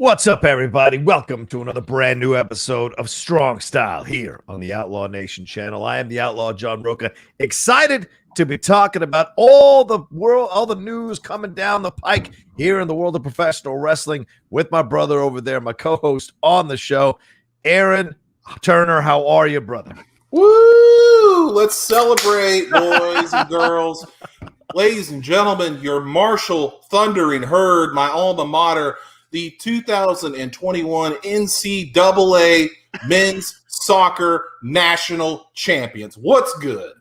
What's up, everybody? Welcome to another brand new episode of Strong Style here on the Outlaw Nation channel. I am the Outlaw John Rocha, excited to be talking about all the news coming down the pike here in the world of professional wrestling with my brother over there, my co-host on the show, Aaron Turner. How are you, brother? Woo! Let's celebrate, boys and girls. Ladies and gentlemen, your Marshall Thundering Herd, my alma mater, the 2021 NCAA Men's Soccer National Champions. What's good?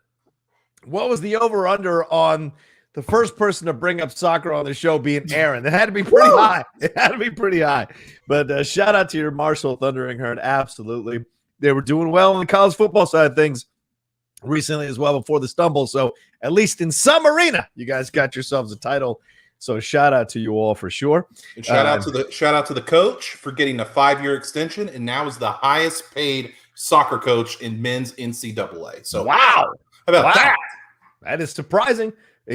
What was the over-under on the first person to bring up soccer on the show being Aaron? It had to be pretty high. It had to be pretty high. But shout out to your Marshall Thundering Herd. Absolutely. They were doing well on the college football side of things recently as well before the stumble. So at least in some arena, you guys got yourselves a title. So shout out to you all for sure. And shout out to the coach for getting a 5-year extension, and now is the highest paid soccer coach in men's NCAA. So wow, how about that? That is surprising.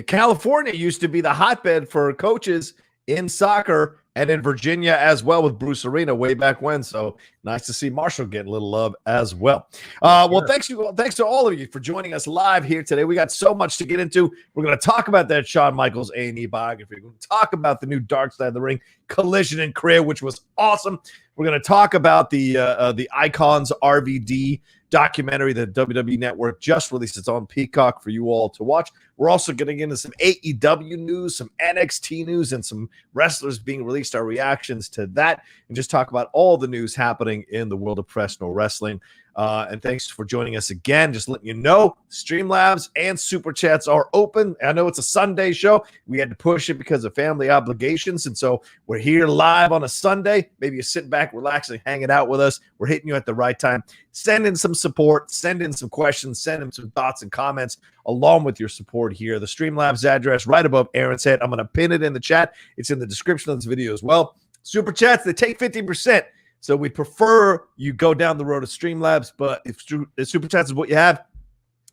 California used to be the hotbed for coaches in soccer, and in Virginia as well with Bruce Arena way back when. So nice to see Marshall getting a little love as well. Well, thanks to all of you for joining us live here today. We got so much to get into. We're going to talk about that Shawn Michaels A&E biography. We're going to talk about the new Dark Side of the Ring Collision and Career, which was awesome. We're going to talk about the Icons RVD documentary that WWE Network just released. It's on Peacock for you all to watch. We're also getting into some AEW news, some NXT news, and some wrestlers being released, our reactions to that, and just talk about all the news happening in the world of professional wrestling. And thanks for joining us again. Just letting you know, Streamlabs and Super Chats are open. I know it's a Sunday show. We had to push it because of family obligations. And so we're here live on a Sunday. Maybe you're sitting back, relaxing, hanging out with us. We're hitting you at the right time. Send in some support. Send in some questions. Send in some thoughts and comments along with your support here. The Streamlabs address right above Aaron's head. I'm going to pin it in the chat. It's in the description of this video as well. Super Chats, they take 50%. So we prefer you go down the road of Streamlabs, but if Super Chats is what you have,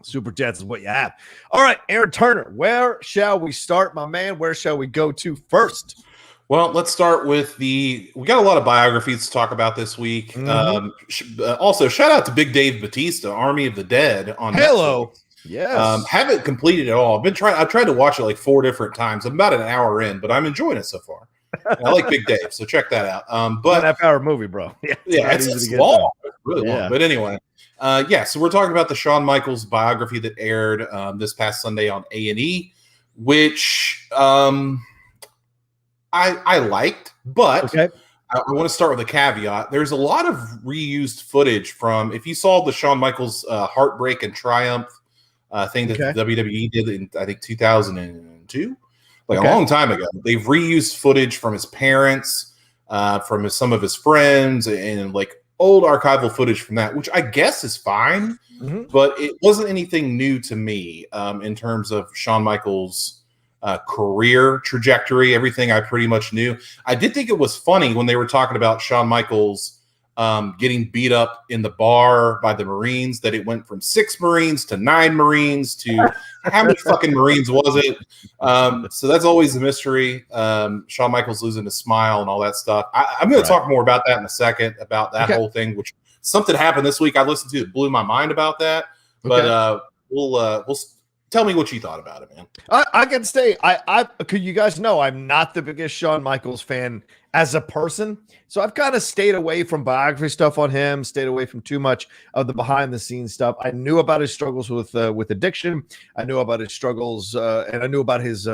Super Chats is what you have. All right, Aaron Turner, where shall we start, my man? Where shall we go to first? Well, let's start with we got a lot of biographies to talk about this week. Mm-hmm. Also, shout out to Big Dave Batista, Army of the Dead on Hello. Netflix. Yes. Haven't completed it all. I've tried to watch it like 4 different times. I'm about an hour in, but I'm enjoying it so far. I like Big Dave, so check that out. But 1.5-hour movie, bro. It's long. It's really long. But anyway, so we're talking about the Shawn Michaels biography that aired this past Sunday on A&E, which I liked, but okay. I want to start with a caveat. There's a lot of reused footage from, if you saw the Shawn Michaels Heartbreak and Triumph thing that the WWE did in, I think, 2002. A long time ago. They've reused footage from his parents, from some of his friends, and like old archival footage from that, which I guess is fine, but it wasn't anything new to me in terms of Shawn Michaels' career trajectory. Everything I pretty much knew. I did think it was funny when they were talking about Shawn Michaels getting beat up in the bar by the Marines, that it went from 6 Marines to 9 Marines to how many fucking Marines was it? So that's always a mystery. Shawn Michaels losing his smile and all that stuff. I'm going to talk more about that in a second, about that whole thing, which something happened this week I listened to that blew my mind about that. But we'll tell me what you thought about it, man. I can say, you guys know I'm not the biggest Shawn Michaels fan as a person. So I've kind of stayed away from biography stuff on him, stayed away from too much of the behind the scenes stuff. I knew about his struggles with addiction. I knew about his struggles and I knew about his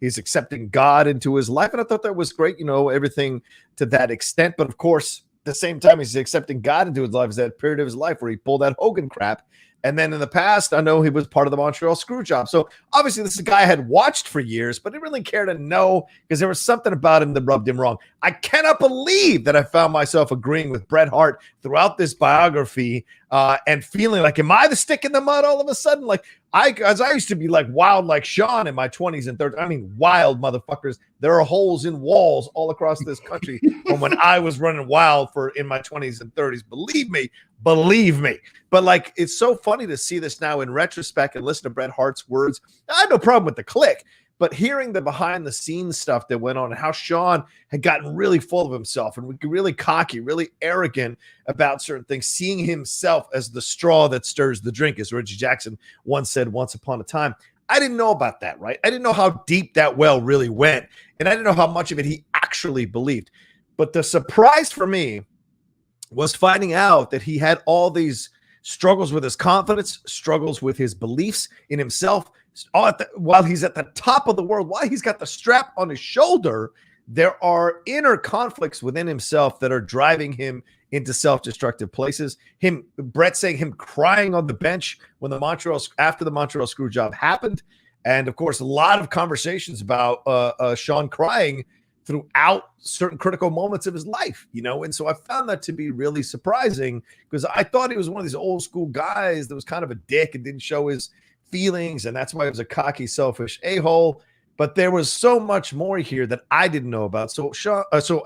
his accepting God into his life. And I thought that was great, everything to that extent. But of course, at the same time, he's accepting God into his life is that period of his life where he pulled that Hogan crap. And then in the past, I know he was part of the Montreal Screwjob. So obviously this is a guy I had watched for years, but didn't really care to know because there was something about him that rubbed him wrong. I cannot believe that I found myself agreeing with Bret Hart throughout this biography and feeling like, am I the stick in the mud all of a sudden? Like, I used to be like wild like Shawn in my 20s and 30s. I mean, wild motherfuckers. There are holes in walls all across this country from when I was running wild in my 20s and 30s. Believe me. But like, it's so funny to see this now in retrospect and listen to Bret Hart's words. I had no problem with the click, But hearing the behind the scenes stuff that went on and how Shawn had gotten really full of himself and really cocky, really arrogant about certain things, seeing himself as the straw that stirs the drink, as Reggie Jackson once said once upon a time. I didn't know about that, right? I didn't know how deep that well really went. And I didn't know how much of it he actually believed. But the surprise for me was finding out that he had all these struggles with his confidence, struggles with his beliefs in himself. While he's at the top of the world, while he's got the strap on his shoulder, there are inner conflicts within himself that are driving him into self-destructive places. Brett saying him crying on the bench when after the Montreal screw job happened. And of course, a lot of conversations about Shawn crying throughout certain critical moments of his life, and so I found that to be really surprising because I thought he was one of these old school guys that was kind of a dick and didn't show his feelings, and that's why he was a cocky, selfish a-hole. But there was so much more here that I didn't know about. So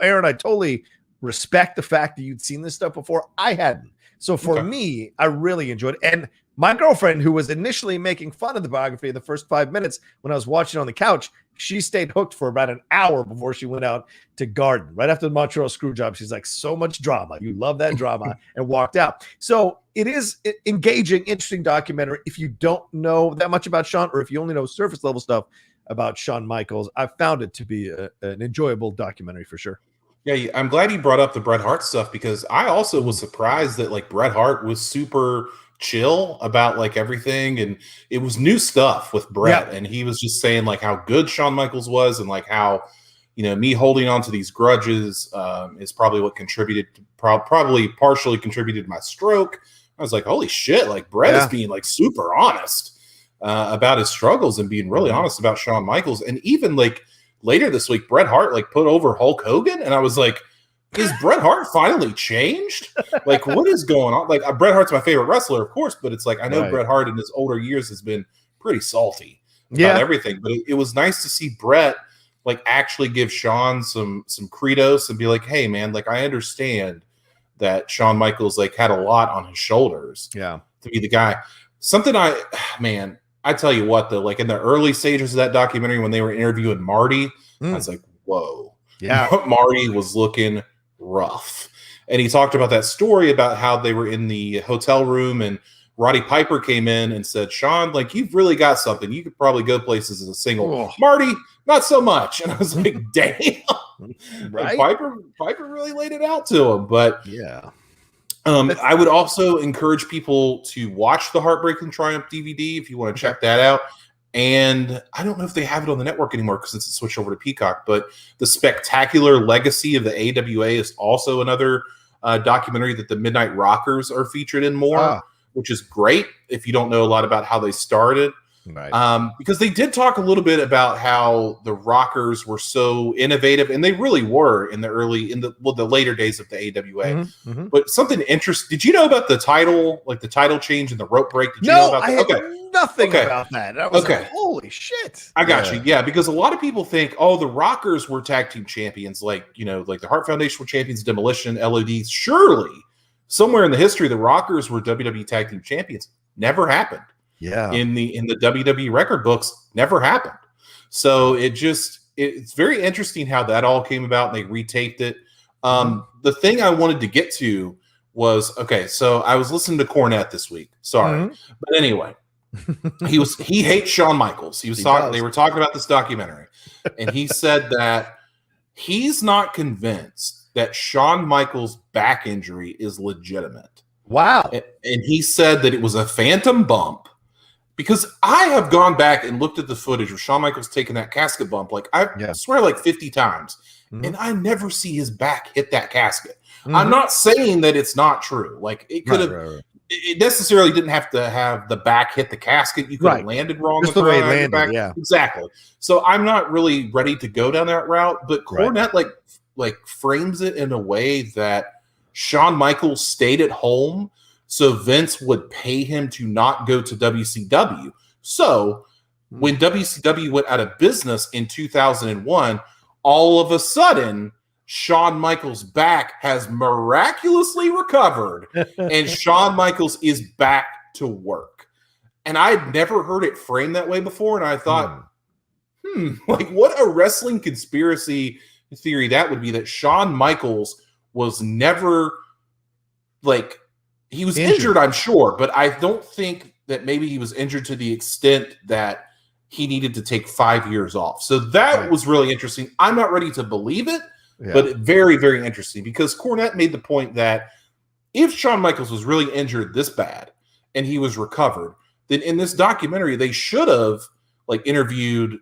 Aaron, I totally respect the fact that you'd seen this stuff before. I hadn't. So for me, I really enjoyed it. And my girlfriend, who was initially making fun of the biography in the first 5 minutes when I was watching on the couch, she stayed hooked for about an hour before she went out to garden. Right after the Montreal screw job, she's like, so much drama. You love that drama, and walked out. So it is engaging, interesting documentary. If you don't know that much about Shawn, or if you only know surface level stuff about Shawn Michaels, I found it to be an enjoyable documentary for sure. Yeah, I'm glad you brought up the Bret Hart stuff because I also was surprised that like Bret Hart was super chill about like everything, and it was new stuff with Bret, and he was just saying like how good Shawn Michaels was and like how me holding on to these grudges is probably what contributed to, probably partially contributed to my stroke. I was like, holy shit, like Bret is being like super honest about his struggles and being really honest about Shawn Michaels. And even like later this week, Bret Hart like put over Hulk Hogan, and I was like, is Bret Hart finally changed? Like, what is going on? Like, Bret Hart's my favorite wrestler, of course, but it's like I know Bret Hart in his older years has been pretty salty about everything. But it was nice to see Bret like actually give Shawn some credos and be like, hey man, like I understand that Shawn Michaels like had a lot on his shoulders to be the guy. Something I tell you what though, like in the early stages of that documentary when they were interviewing Marty, I was like, whoa. Yeah. Marty was looking rough. And he talked about that story about how they were in the hotel room and Roddy Piper came in and said, Shawn, like you've really got something. You could probably go places as a single. Oh. Marty, not so much. And I was like, damn. Right. Piper really laid it out to him. But yeah. I would also encourage people to watch the Heartbreak and Triumph DVD if you want to check that out. And I don't know if they have it on the network anymore because it's switched over to Peacock, but The Spectacular Legacy of the AWA is also another documentary that the Midnight Rockers are featured in more, which is great if you don't know a lot about how they started. Right. Because they did talk a little bit about how the Rockers were so innovative, and they really were in the later days of the AWA. But something interesting. Did you know about the title change and the rope break? Did you know about that? I had nothing about that. I was like, holy shit. I got you. Yeah, because a lot of people think, the Rockers were tag team champions, like the Hart Foundation were champions, Demolition, LOD. Surely, somewhere in the history, the Rockers were WWE tag team champions. Never happened. Yeah, in the WWE record books, never happened. So it's very interesting how that all came about and they retaped it. The thing I wanted to get to was so I was listening to Cornette this week. Sorry, but anyway, he hates Shawn Michaels. They were talking about this documentary, and he said that he's not convinced that Shawn Michaels' back injury is legitimate. Wow, and he said that it was a phantom bump. Because I have gone back and looked at the footage of Shawn Michaels taking that casket bump, like I swear like 50 times, and I never see his back hit that casket. I'm not saying that it's not true. Like it could have, it necessarily didn't have to have the back hit the casket. You could have landed wrong. Just the way it landed, exactly. So I'm not really ready to go down that route. But Cornette like frames it in a way that Shawn Michaels stayed at home. So Vince would pay him to not go to WCW. So when WCW went out of business in 2001, all of a sudden, Shawn Michaels' back has miraculously recovered, and Shawn Michaels is back to work. And I had never heard it framed that way before, and I thought, like what a wrestling conspiracy theory that would be, that Shawn Michaels was never, like, he was injured, I'm sure, but I don't think that maybe he was injured to the extent that he needed to take 5 years off. So that was really interesting. I'm not ready to believe it, but very, very interesting, because Cornette made the point that if Shawn Michaels was really injured this bad and he was recovered, then in this documentary, they should have like interviewed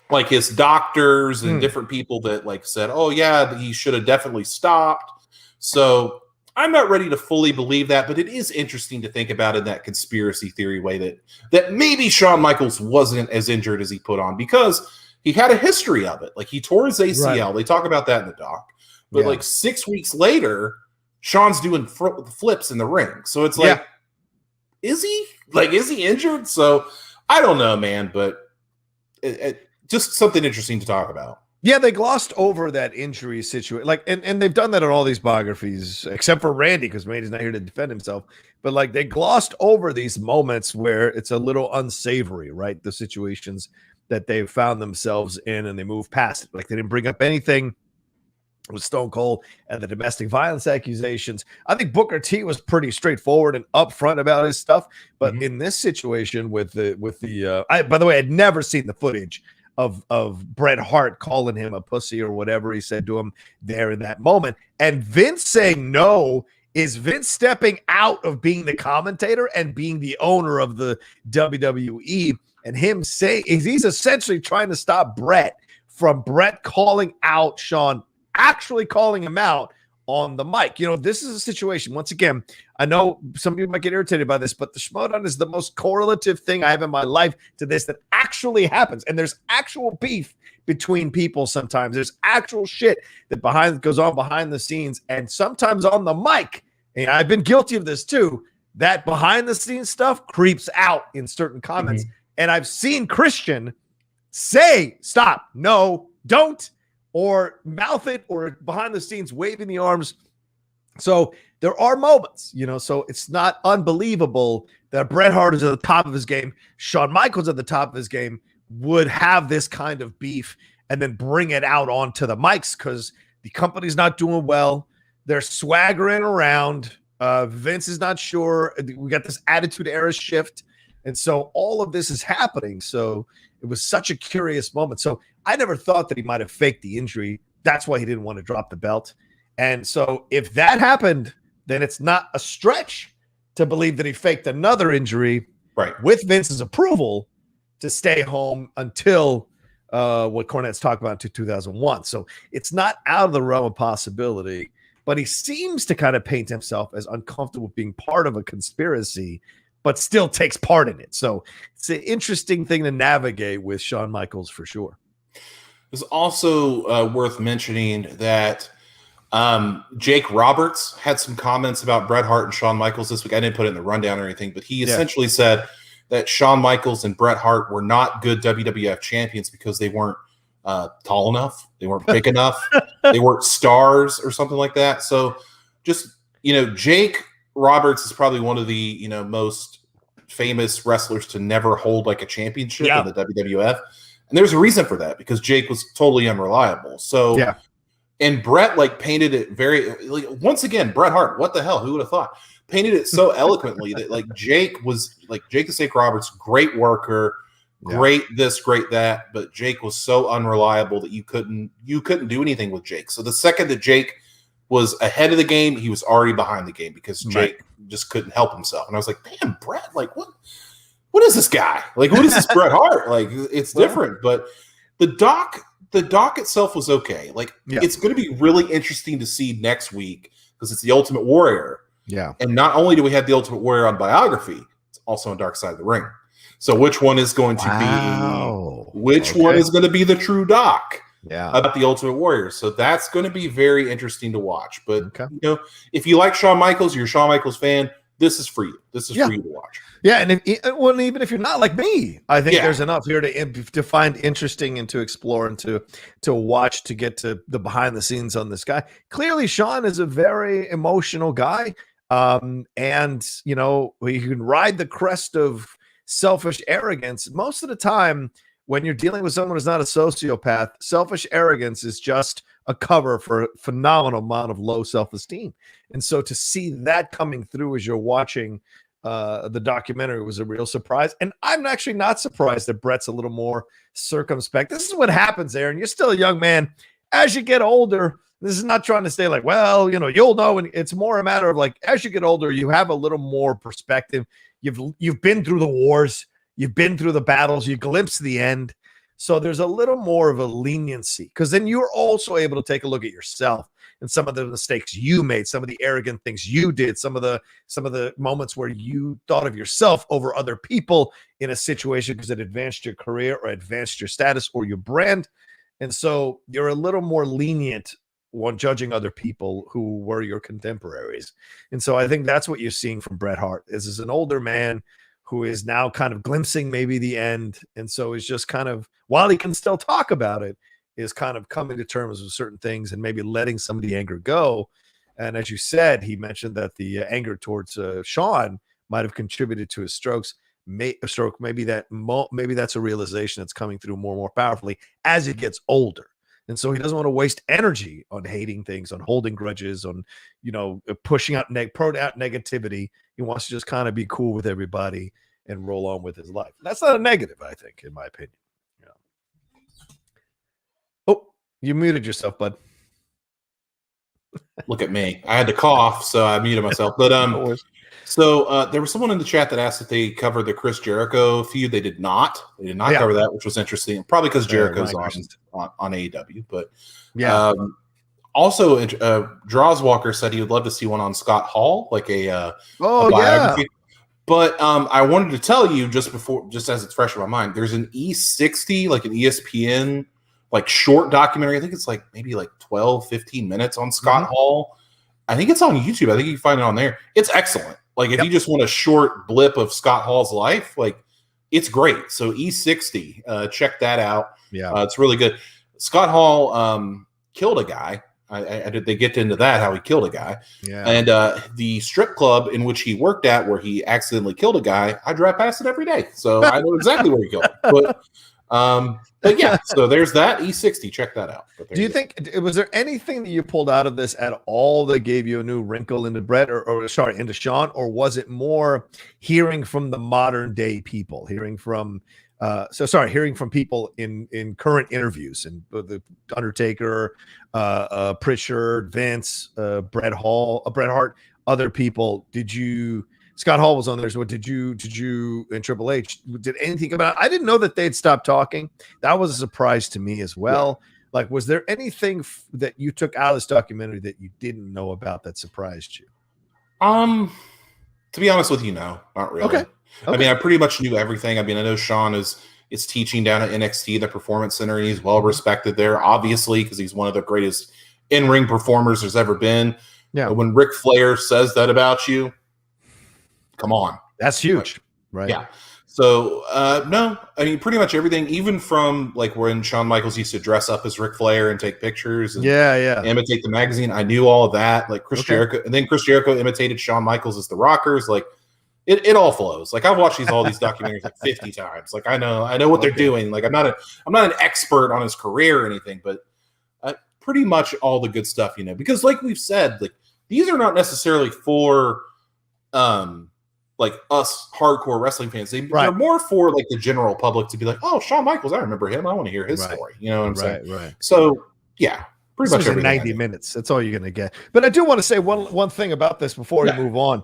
like his doctors and different people that like said, oh yeah, he should have definitely stopped. So I'm not ready to fully believe that, but it is interesting to think about in that conspiracy theory way that maybe Shawn Michaels wasn't as injured as he put on, because he had a history of it. Like he tore his ACL. Right. They talk about that in the doc. But like 6 weeks later, Shawn's doing flips in the ring. So it's like, is he injured? So I don't know, man, but just something interesting to talk about. Yeah, they glossed over that injury situation. Like, and they've done that in all these biographies, except for Randy, because Randy's not here to defend himself. But like, they glossed over these moments where it's a little unsavory, right? The situations that they've found themselves in, and they move past it. Like, they didn't bring up anything with Stone Cold and the domestic violence accusations. I think Booker T was pretty straightforward and upfront about his stuff. But in this situation by the way, I'd never seen the footage of Bret Hart calling him a pussy or whatever he said to him there in that moment. And Vince saying no is Vince stepping out of being the commentator and being the owner of the WWE, and him saying he's essentially trying to stop Bret from Bret calling out Shawn, actually calling him out on the mic. You know, this is a situation, once again, I know some people might get irritated by this, but the Schmodown is the most correlative thing I have in my life to this that actually happens. And there's actual beef between people sometimes. There's actual shit that goes on behind the scenes, and sometimes on the mic. And I've been guilty of this too. That behind the scenes stuff creeps out in certain comments. And I've seen Christian say, stop, no, don't, or mouth it, or behind the scenes waving the arms. So there are moments, you know, so it's not unbelievable that Bret Hart is at the top of his game, Shawn Michaels at the top of his game, would have this kind of beef and then bring it out onto the mics, because the company's not doing well. They're swaggering around. Vince is not sure. We got this attitude era shift. And so all of this is happening. So it was such a curious moment. So I never thought that he might have faked the injury. That's why he didn't want to drop the belt. And so if that happened, then it's not a stretch to believe that he faked another injury with Vince's approval to stay home until what Cornette's talked about in 2001. So it's not out of the realm of possibility, but he seems to kind of paint himself as uncomfortable being part of a conspiracy, but still takes part in it. So it's an interesting thing to navigate with Shawn Michaels for sure. It's also worth mentioning that Jake Roberts had some comments about Bret Hart and Shawn Michaels this week. I didn't put it in the rundown or anything, but he essentially said that Shawn Michaels and Bret Hart were not good WWF champions because they weren't tall enough, they weren't big enough, they weren't stars or something like that. So just, you know, Jake Roberts is probably one of the, you know, most famous wrestlers to never hold like a championship in the WWF. And there's a reason for that, because Jake was totally unreliable. So, and Bret like painted it very, like, once again, Bret Hart, what the hell? Who would have thought? Painted it so eloquently that like Jake the Snake Roberts, great worker, great this, great that, but Jake was so unreliable that you couldn't do anything with Jake. So the second that Jake was ahead of the game, he was already behind the game, because Jake just couldn't help himself. And I was like, damn, Bret, like what is this guy? Like, what is this Bret Hart? Like, it's different. But the doc itself was okay. Like, it's going to be really interesting to see next week, because it's the Ultimate Warrior. Yeah. And not only do we have the Ultimate Warrior on Biography, it's also on Dark Side of the Ring. So which one is going to be one is going to be the true doc about the Ultimate Warrior? So that's going to be very interesting to watch. But you know, if you like Shawn Michaels, you're a Shawn Michaels fan, this is for you. This is for you to watch. Yeah, and even if you're not like me, I think there's enough here to find interesting and to explore and to watch, to get to the behind the scenes on this guy. Clearly, Shawn is a very emotional guy, and you know, he can ride the crest of selfish arrogance. Most of the time, when you're dealing with someone who's not a sociopath, selfish arrogance is just a cover for a phenomenal amount of low self-esteem. And so to see that coming through as you're watching the documentary was a real surprise. And I'm actually not surprised that Brett's a little more circumspect. This is what happens, Aaron. You're still a young man. As you get older, this is not trying to say like, well, you'll know. And it's more a matter of like, as you get older, you have a little more perspective. You've been through the wars. You've been through the battles. You glimpse the end. So there's a little more of a leniency, because then you're also able to take a look at yourself and some of the mistakes you made, some of the arrogant things you did, some of the moments where you thought of yourself over other people in a situation because it advanced your career or advanced your status or your brand. And so you're a little more lenient when judging other people who were your contemporaries. And so I think that's what you're seeing from Bret Hart is an older man who is now kind of glimpsing maybe the end. And so is just kind of, while he can still talk about it, is kind of coming to terms with certain things and maybe letting some of the anger go. And as you said, he mentioned that the anger towards Shawn might have contributed to his strokes. Maybe that's a realization that's coming through more and more powerfully as he gets older. And so he doesn't want to waste energy on hating things, on holding grudges, on, pushing out negativity. He wants to just kind of be cool with everybody and roll on with his life. That's not a negative, I think, in my opinion. Yeah. Oh, you muted yourself, bud. Look at me. I had to cough, so I muted myself. But so there was someone in the chat that asked if they covered the Chris Jericho feud. They did not. They did not cover that, which was interesting. Probably because Jericho's on AEW. But also, Drawswalker said he would love to see one on Scott Hall, like a biography. But I wanted to tell you just as it's fresh in my mind, there's an E60, like an ESPN, like short documentary. I think it's like maybe like 12, 15 minutes on Scott Hall. I think it's on YouTube. I think you can find it on there. It's excellent. Like if you just want a short blip of Scott Hall's life, like it's great. So E60, check that out. Yeah, it's really good. Scott Hall killed a guy. They get into that, how he killed a guy. Yeah. And the strip club in which he worked at, where he accidentally killed a guy, I drive past it every day, so I know exactly where he killed him. But yeah, so there's that E60. Check that out. Do you think, was there anything that you pulled out of this at all that gave you a new wrinkle into Bret into Shawn, or was it more hearing from the modern day people, hearing from people in current interviews, and the Undertaker, Pritchard, Vince, Bret Hart, other people? Scott Hall was on there. So did you and Triple H did anything about it? I didn't know that they'd stopped talking. That was a surprise to me as well. Yeah. Like, was there anything that you took out of this documentary that you didn't know about that surprised you? To be honest with you, no, not really. Okay. I mean, I pretty much knew everything. I mean, I know Shawn is teaching down at NXT, the Performance Center, and he's well respected there, obviously, because he's one of the greatest in-ring performers there's ever been. Yeah. But when Ric Flair says that about you, come on. That's huge. Right. Yeah. So, no, I mean, pretty much everything, even from like when Shawn Michaels used to dress up as Ric Flair and take pictures and imitate the magazine. I knew all of that. Like Chris Jericho, and then Chris Jericho imitated Shawn Michaels as the Rockers. Like it all flows. Like I've watched all these documentaries like 50 times. Like I know what they're doing. Like I'm not an expert on his career or anything, but pretty much all the good stuff, because like we've said, like these are not necessarily for, like us hardcore wrestling fans. They're more for like the general public to be like, oh, Shawn Michaels, I remember him. I want to hear his story. You know what I'm saying? Right. So yeah, pretty much 90 minutes. That's all you're going to get. But I do want to say one thing about this before we move on.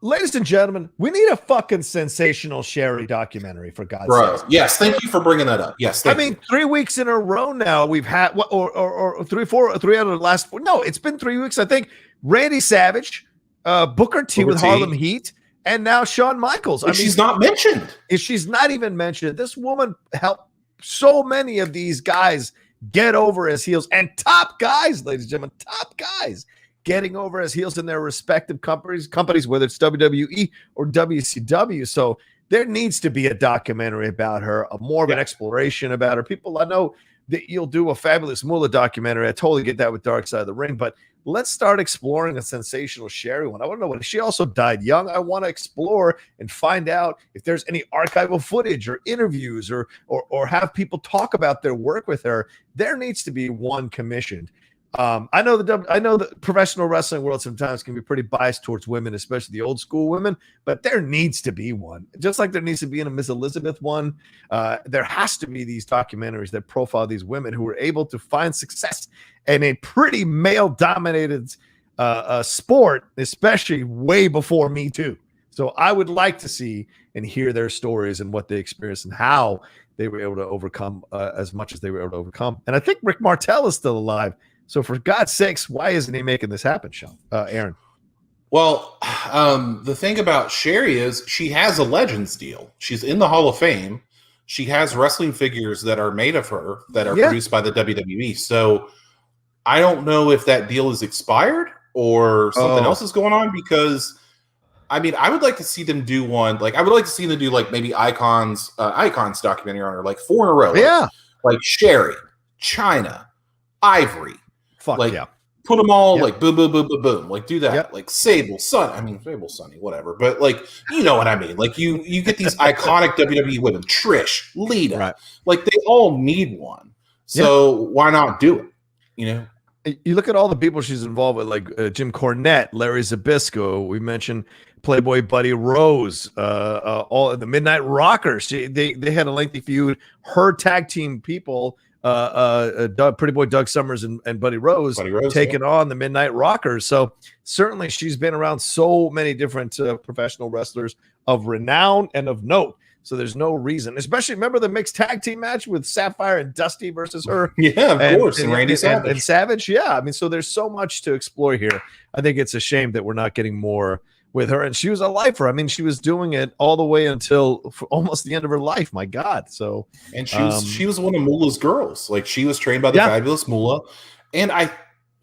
Ladies and gentlemen, we need a fucking sensational Sherry documentary, for God's sake. Yes, thank you for bringing that up. Yes, I mean, 3 weeks in a row now we've had or 3 out of the last 4. No, it's been 3 weeks. I think Randy Savage, Booker T with Harlem Heat, and now Shawn Michaels. She's not mentioned. She's not even mentioned. This woman helped so many of these guys get over as heels, and top guys, ladies and gentlemen, top guys getting over as heels in their respective companies, whether it's WWE or WCW. So there needs to be a documentary about her, more of an exploration about her. People, I know that you'll do a Fabulous Moolah documentary. I totally get that with Dark Side of the Ring, but let's start exploring a sensational Sherry one. I want to know what she also died young. I want to explore and find out if there's any archival footage or interviews or have people talk about their work with her. There needs to be one commissioned. I know the professional wrestling world sometimes can be pretty biased towards women, especially the old school women, but there needs to be one. Just like there needs to be in a Miss Elizabeth one, there has to be these documentaries that profile these women who were able to find success in a pretty male-dominated sport, especially way before Me Too. So I would like to see and hear their stories and what they experienced and how they were able to overcome as much as they were able to overcome. And I think Rick Martel is still alive. So for God's sakes, why isn't he making this happen, Sean? Aaron? Well, the thing about Sherry is she has a Legends deal. She's in the Hall of Fame. She has wrestling figures that are made of her that are produced by the WWE. So I don't know if that deal is expired or something else is going on, because I mean, I would like to see them do one. Like, I would like to see them do like maybe Icons documentary on her, like 4 in a row. Like Sherry, China, Ivory. Put them all like boom, boom, boom, boom, boom. Like do that. Like Sable, Sunny, whatever. But like, you know what I mean? Like you get these iconic WWE women, Trish, Lita. Like they all need one. So why not do it? You know? You look at all the people she's involved with, like Jim Cornette, Larry Zbyszko. We mentioned Playboy Buddy Rose, all the Midnight Rockers. They had a lengthy feud. Her tag team people. Pretty Boy Doug Summers and Buddy Rose taking on the Midnight Rockers. So certainly she's been around so many different professional wrestlers of renown and of note. So there's no reason, especially remember the mixed tag team match with Sapphire and Dusty versus her. Yeah, of course. And Randy Savage. And Savage. Yeah. I mean, so there's so much to explore here. I think it's a shame that we're not getting more with her. And she was a lifer. I mean, she was doing it all the way until almost the end of her life. My God. So, and she was one of Moolah's girls. Like she was trained by the Fabulous Moolah. And I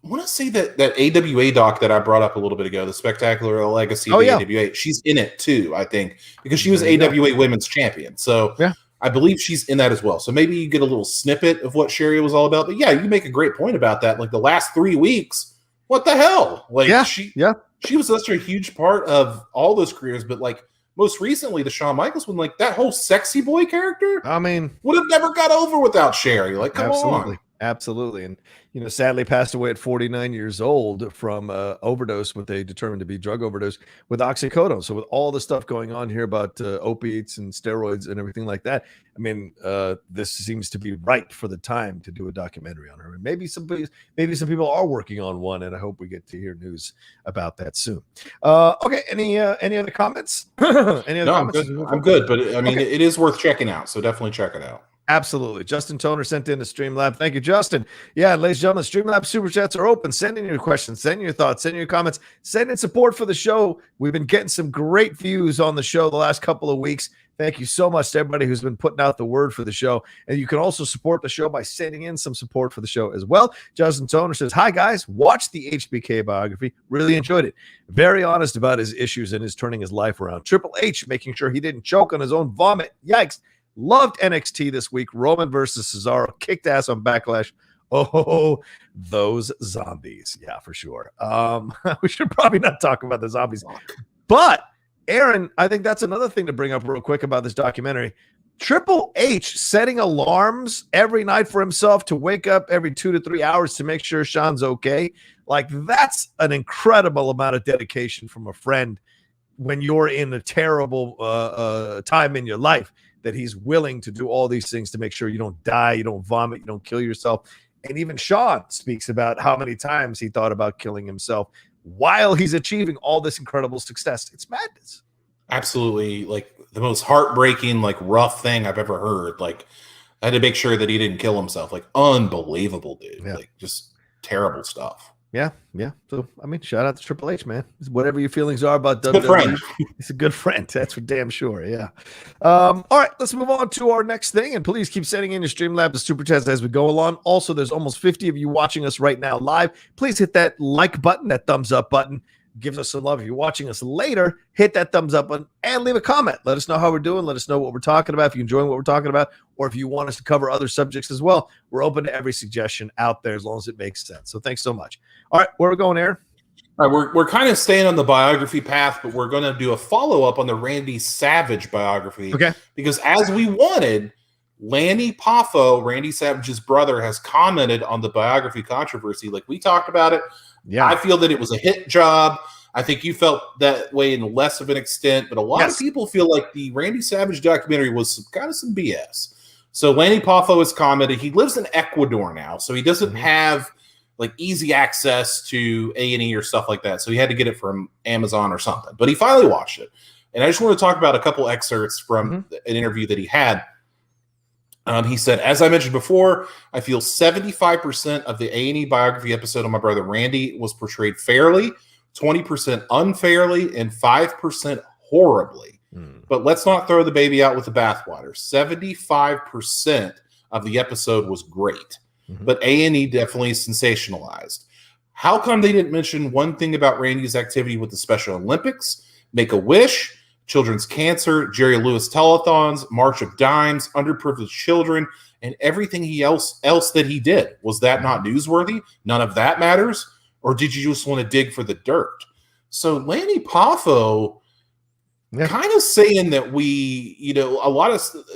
want to say that AWA doc that I brought up a little bit ago, the Spectacular Legacy of the AWA, she's in it too, I think, because she was AWA Women's Champion. So I believe she's in that as well. So maybe you get a little snippet of what Sherry was all about. But yeah, you make a great point about that. Like the last 3 weeks, what the hell? Like she was such a huge part of all those careers, but like most recently the Shawn Michaels one, like that whole sexy boy character, I mean, would have never got over without Sherry. Like, come on. Absolutely. And, you know, sadly passed away at 49 years old from overdose, what they determined to be drug overdose with oxycodone. So with all the stuff going on here about opiates and steroids and everything like that, I mean, this seems to be right for the time to do a documentary on her. And maybe some people are working on one, and I hope we get to hear news about that soon. Okay. Any other comments? Comments? I'm good, but I mean, it is worth checking out. So definitely check it out. Absolutely. Justin Toner sent in to Streamlab. Thank you, Justin. Yeah, ladies and gentlemen, Streamlab super chats are open. Send in your questions, send in your thoughts, send in your comments, send in support for the show. We've been getting some great views on the show the last couple of weeks. Thank you so much to everybody who's been putting out the word for the show. And you can also support the show by sending in some support for the show as well. Justin Toner says, hi, guys. Watched the HBK biography. Really enjoyed it. Very honest about his issues and his turning his life around. Triple H making sure he didn't choke on his own vomit. Yikes. Loved NXT this week. Roman versus Cesaro kicked ass on Backlash. Oh, those zombies. Yeah, for sure. We should probably not talk about the zombies. But, Aaron, I think that's another thing to bring up real quick about this documentary. Triple H setting alarms every night for himself to wake up every 2 to 3 hours to make sure Sean's okay. Like, that's an incredible amount of dedication from a friend when you're in a terrible time in your life, that he's willing to do all these things to make sure you don't die, you don't vomit, you don't kill yourself. And even Sean speaks about how many times he thought about killing himself while he's achieving all this incredible success. It's madness. Absolutely. Like the most heartbreaking, like rough thing I've ever heard. Like I had to make sure that he didn't kill himself. Like unbelievable, dude. Yeah. Like just terrible stuff. Yeah. So, I mean, shout out to Triple H, man. Whatever your feelings are about WWE, he's a good friend. That's for damn sure. Yeah. All right, let's move on to our next thing. And please keep sending in your Streamlabs and Super Chats as we go along. Also, there's almost 50 of you watching us right now live. Please hit that like button, that thumbs up button. gives us some love. If you're watching us later, hit that thumbs up button and leave a comment. Let us know how we're doing. Let us know what we're talking about. If you're enjoying what we're talking about, or if you want us to cover other subjects as well, we're open to every suggestion out there as long as it makes sense. So thanks so much. All right, where are we going, Aaron? All right, we're kind of staying on the biography path, but we're going to do a follow-up on the Randy Savage biography. Okay. Because as we wanted, Lanny Poffo, Randy Savage's brother, has commented on the biography controversy. Like we talked about it. Yeah. I feel that it was a hit job. I think you felt that way in less of an extent, but a lot of people feel like the Randy Savage documentary was kind of some BS. So Lanny Poffo has commented. He lives in Ecuador now, so he doesn't have like easy access to A&E or stuff like that. So he had to get it from Amazon or something. But he finally watched it. And I just want to talk about a couple excerpts from an interview that he had. He said, as I mentioned before, I feel 75% of the A&E biography episode on my brother Randy was portrayed fairly, 20% unfairly, and 5% horribly. But let's not throw the baby out with the bathwater. 75% of the episode was great. But A&E definitely sensationalized. How come they didn't mention one thing about Randy's activity with the Special Olympics, Make-A-Wish, Children's Cancer, Jerry Lewis Telethons, March of Dimes, Underprivileged Children, and everything else that he did? Was that not newsworthy? None of that matters? Or did you just want to dig for the dirt? So Lanny Poffo kind of saying that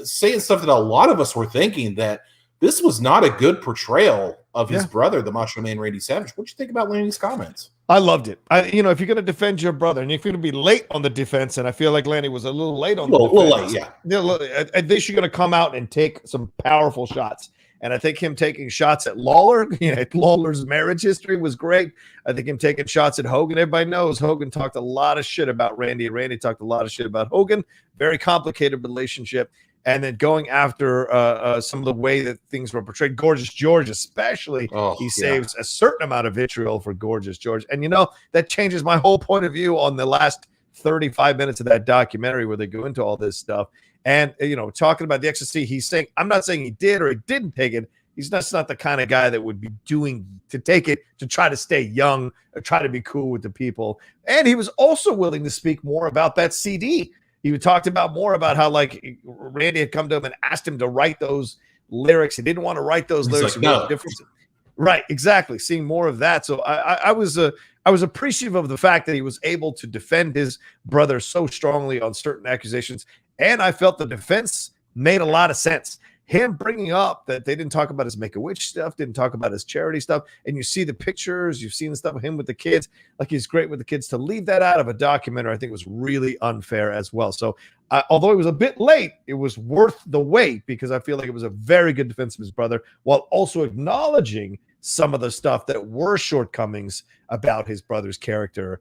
saying stuff that a lot of us were thinking, that this was not a good portrayal of his brother, the Macho Man Randy Savage. What do you think about Lanny's comments? I loved it. If you're going to defend your brother, and if you're going to be late on the defense, and I feel like Lanny was a little late on the defense. At least you're going to come out and take some powerful shots. And I think him taking shots at Lawler, Lawler's marriage history was great. I think him taking shots at Hogan. Everybody knows Hogan talked a lot of shit about Randy, and Randy talked a lot of shit about Hogan. Very complicated relationship. And then going after some of the way that things were portrayed. Gorgeous George especially, he saves a certain amount of vitriol for Gorgeous George. And, that changes my whole point of view on the last 35 minutes of that documentary where they go into all this stuff. And, talking about the ecstasy, he's saying, I'm not saying he did or he didn't take it. He's just not the kind of guy that would be doing to take it to try to stay young or try to be cool with the people. And he was also willing to speak more about that CD. He talked about more about how Randy had come to him and asked him to write those lyrics. He didn't want to write those lyrics. Like, no. Right, exactly. Seeing more of that. So I was appreciative of the fact that he was able to defend his brother so strongly on certain accusations. And I felt the defense made a lot of sense. Him bringing up that they didn't talk about his Make-A-Wish stuff, didn't talk about his charity stuff, and you see the pictures, you've seen the stuff of him with the kids, like he's great with the kids. To leave that out of a documentary, I think was really unfair as well. So although it was a bit late, it was worth the wait because I feel like it was a very good defense of his brother while also acknowledging some of the stuff that were shortcomings about his brother's character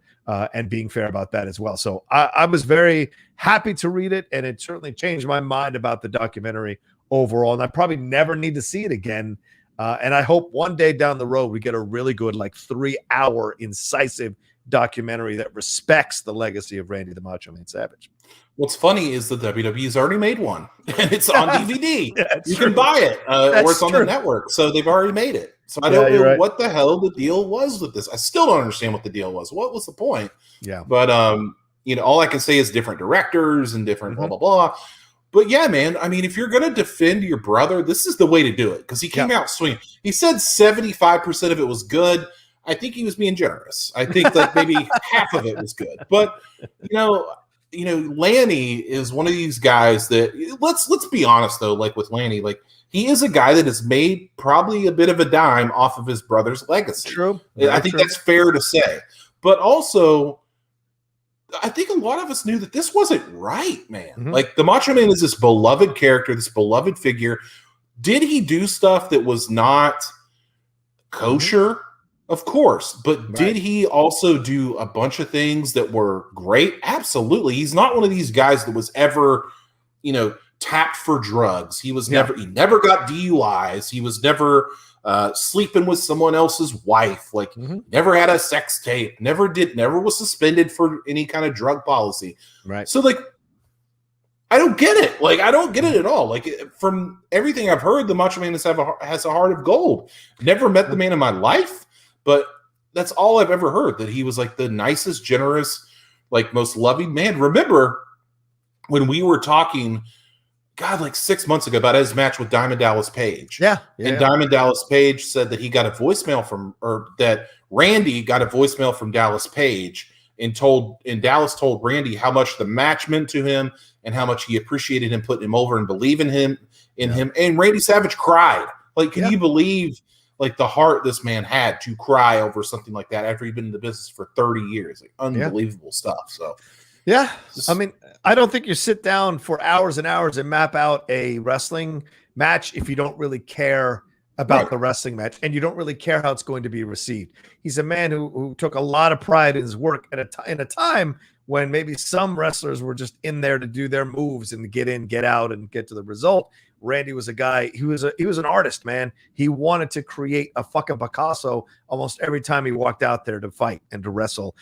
and being fair about that as well. So I was very happy to read it, and it certainly changed my mind about the documentary overall, and I probably never need to see it again. And I hope one day down the road we get a really good 3-hour incisive documentary that respects the legacy of Randy the Macho Man Savage. What's funny is that WWE's already made one, and it's on DVD. You can buy it, or it's on the network. So they've already made it. So I don't know what the hell the deal was with this. I still don't understand what the deal was. What was the point? Yeah. But all I can say is different directors and different blah blah blah. But yeah, man, I mean, if you're going to defend your brother, this is the way to do it, because he came out swinging. He said 75% of it was good. I think he was being generous. I think maybe half of it was good. But, Lanny is one of these guys that, let's be honest, though, with Lanny, he is a guy that has made probably a bit of a dime off of his brother's legacy. True. I think that's fair to say. But also, I think a lot of us knew that this wasn't right, man. The Macho Man is this beloved character, this beloved figure. Did he do stuff that was not kosher? Of course. But did he also do a bunch of things that were great? Absolutely. He's not one of these guys that was ever, tapped for drugs. He was he never got DUIs. He was never sleeping with someone else's wife, never had a sex tape, never was suspended for any kind of drug policy. Right. So I don't get it. I don't get it at all. From everything I've heard, the Macho Man has a heart of gold. Never met the man in my life, but that's all I've ever heard, that he was like the nicest, generous, like most loving man. Remember when we were talking, God, like 6 months ago about his match with Diamond Dallas Page. And Diamond Dallas Page said that he got a voicemail that Randy got a voicemail from Dallas Page and Dallas told Randy how much the match meant to him and how much he appreciated him putting him over and believing him. And Randy Savage cried. Like, can you believe like the heart this man had to cry over something like that after he'd been in the business for 30 years? Like, unbelievable stuff. So I mean, I don't think you sit down for hours and hours and map out a wrestling match if you don't really care about the wrestling match and you don't really care how it's going to be received. He's a man who took a lot of pride in his work in a time when maybe some wrestlers were just in there to do their moves and get in, get out, and get to the result. Randy was a guy, he was an artist, man. He wanted to create a fucking Picasso almost every time he walked out there to fight and to wrestle.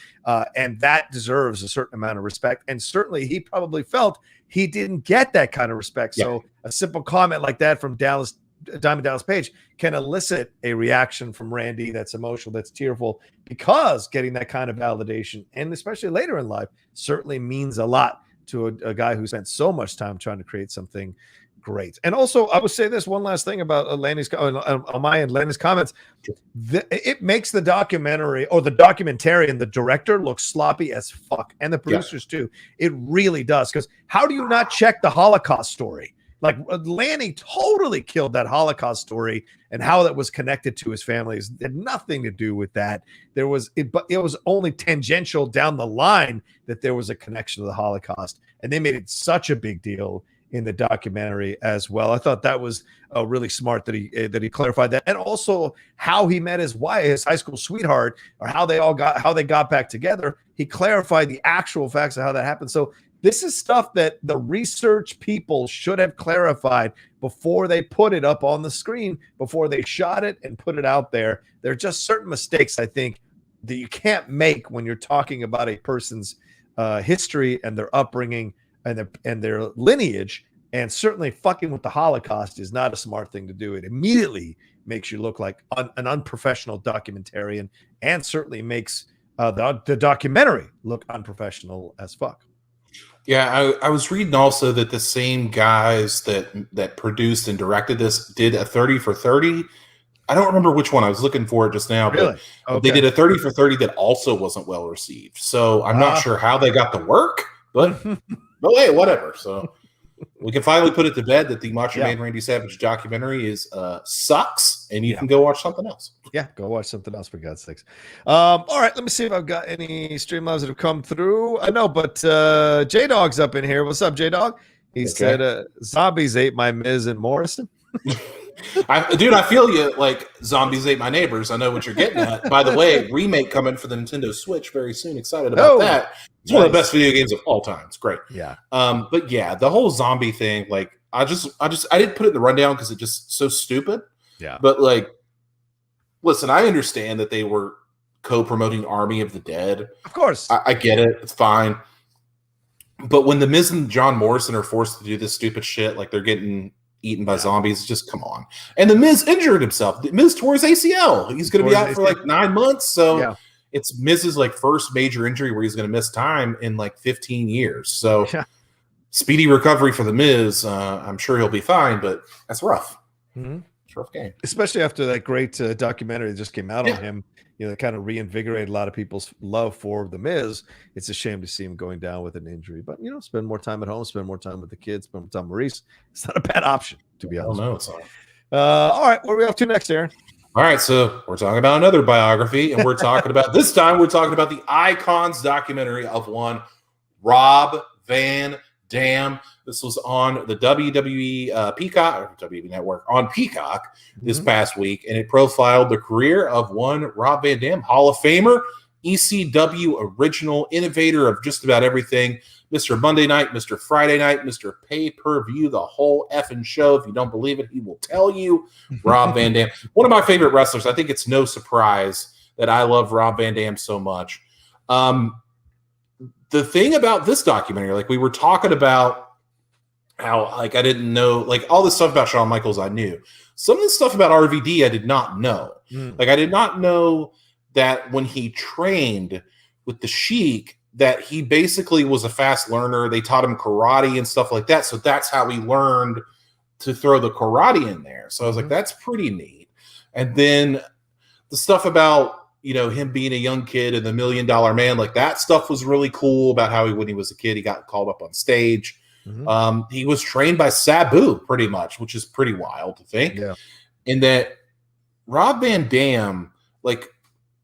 And that deserves a certain amount of respect. And certainly he probably felt he didn't get that kind of respect. So a simple comment like that from Diamond Dallas Page can elicit a reaction from Randy that's emotional, that's tearful, because getting that kind of validation, and especially later in life, certainly means a lot to a guy who spent so much time trying to create something great. And also, I would say this one last thing about Lanny's on my end, Lanny's comments. It makes the documentary or the documentarian, the director, look sloppy as fuck, and the producers too. It really does, because how do you not check the Holocaust story? Like, Lanny totally killed that Holocaust story, and how that was connected to his family had nothing to do with that. But it was only tangential down the line that there was a connection to the Holocaust, and they made it such a big deal in the documentary as well. I thought that was really smart that he clarified that, and also how he met his wife, his high school sweetheart, or how they got back together. He clarified the actual facts of how that happened. So this is stuff that the research people should have clarified before they put it up on the screen, before they shot it and put it out there. There are just certain mistakes, I think, that you can't make when you're talking about a person's history and their upbringing and their lineage. And certainly fucking with the Holocaust is not a smart thing to do. It immediately makes you look like an unprofessional documentarian, and certainly makes the documentary look unprofessional as fuck. Yeah, I was reading also that the same guys that produced and directed this did a 30 for 30. I don't remember which one. I was looking for it just now, but they did a 30 for 30 that also wasn't well received. So I'm not sure how they got the work, but hey, whatever. So we can finally put it to bed that the Macho Man Randy Savage documentary sucks, and you can go watch something else. Yeah, go watch something else, for God's sakes. All right, let me see if I've got any Streamlabs that have come through. I know, but J-Dog's up in here. What's up, J-Dog? He said, zombies ate my Miz and Morrison. Dude, I feel you. Like, zombies ate my neighbors. I know what you're getting at. By the way, remake coming for the Nintendo Switch very soon. Excited about that. It's one of the best video games of all time. It's great. Yeah. But yeah, the whole zombie thing, like, I didn't put it in the rundown because it's just so stupid. Yeah. But like, listen, I understand that they were co-promoting Army of the Dead. Of course. I get it. It's fine. But when the Miz and John Morrison are forced to do this stupid shit, like they're getting eaten by zombies, just come on. And the Miz injured himself. The Miz tore his ACL. He's going to be out for like 9 months. So it's Miz's like first major injury where he's going to miss time in like 15 years. So speedy recovery for the Miz. I'm sure he'll be fine, but that's rough. Mm-hmm. It's a rough game. Especially after that great documentary that just came out on him. You know, it kind of reinvigorated a lot of people's love for the Miz. It's a shame to see him going down with an injury, but you know, spend more time at home, spend more time with the kids, spend more time with Maurice. It's not a bad option, to be honest. No, it's not. All right, what are we up to next, Aaron? All right, so we're talking about another biography, and we're talking about this time we're talking about the Icons documentary of one Rob Van Dam. This was on the WWE Peacock, or WWE Network on Peacock this past week, and it profiled the career of one Rob Van Dam, Hall of Famer, ECW original, innovator of just about everything, Mr. Monday Night, Mr. Friday Night, Mr. Pay-Per-View, the whole effing show. If you don't believe it, he will tell you. Rob Van Dam, one of my favorite wrestlers. I think it's no surprise that I love Rob Van Dam so much. The thing about this documentary, like we were talking about how, like, I didn't know, like all this stuff about Shawn Michaels I knew. Some of the stuff about RVD I did not know. Like I did not know that when he trained with the Sheik, that he basically was a fast learner. They taught him karate and stuff like that. So that's how he learned to throw the karate in there. So I was like, that's pretty neat. And then the stuff about, you know, him being a young kid and the $1 Million Man, like that stuff was really cool about how when he was a kid, he got called up on stage. He was trained by Sabu pretty much, which is pretty wild to think. Yeah. And that Rob Van Dam, like,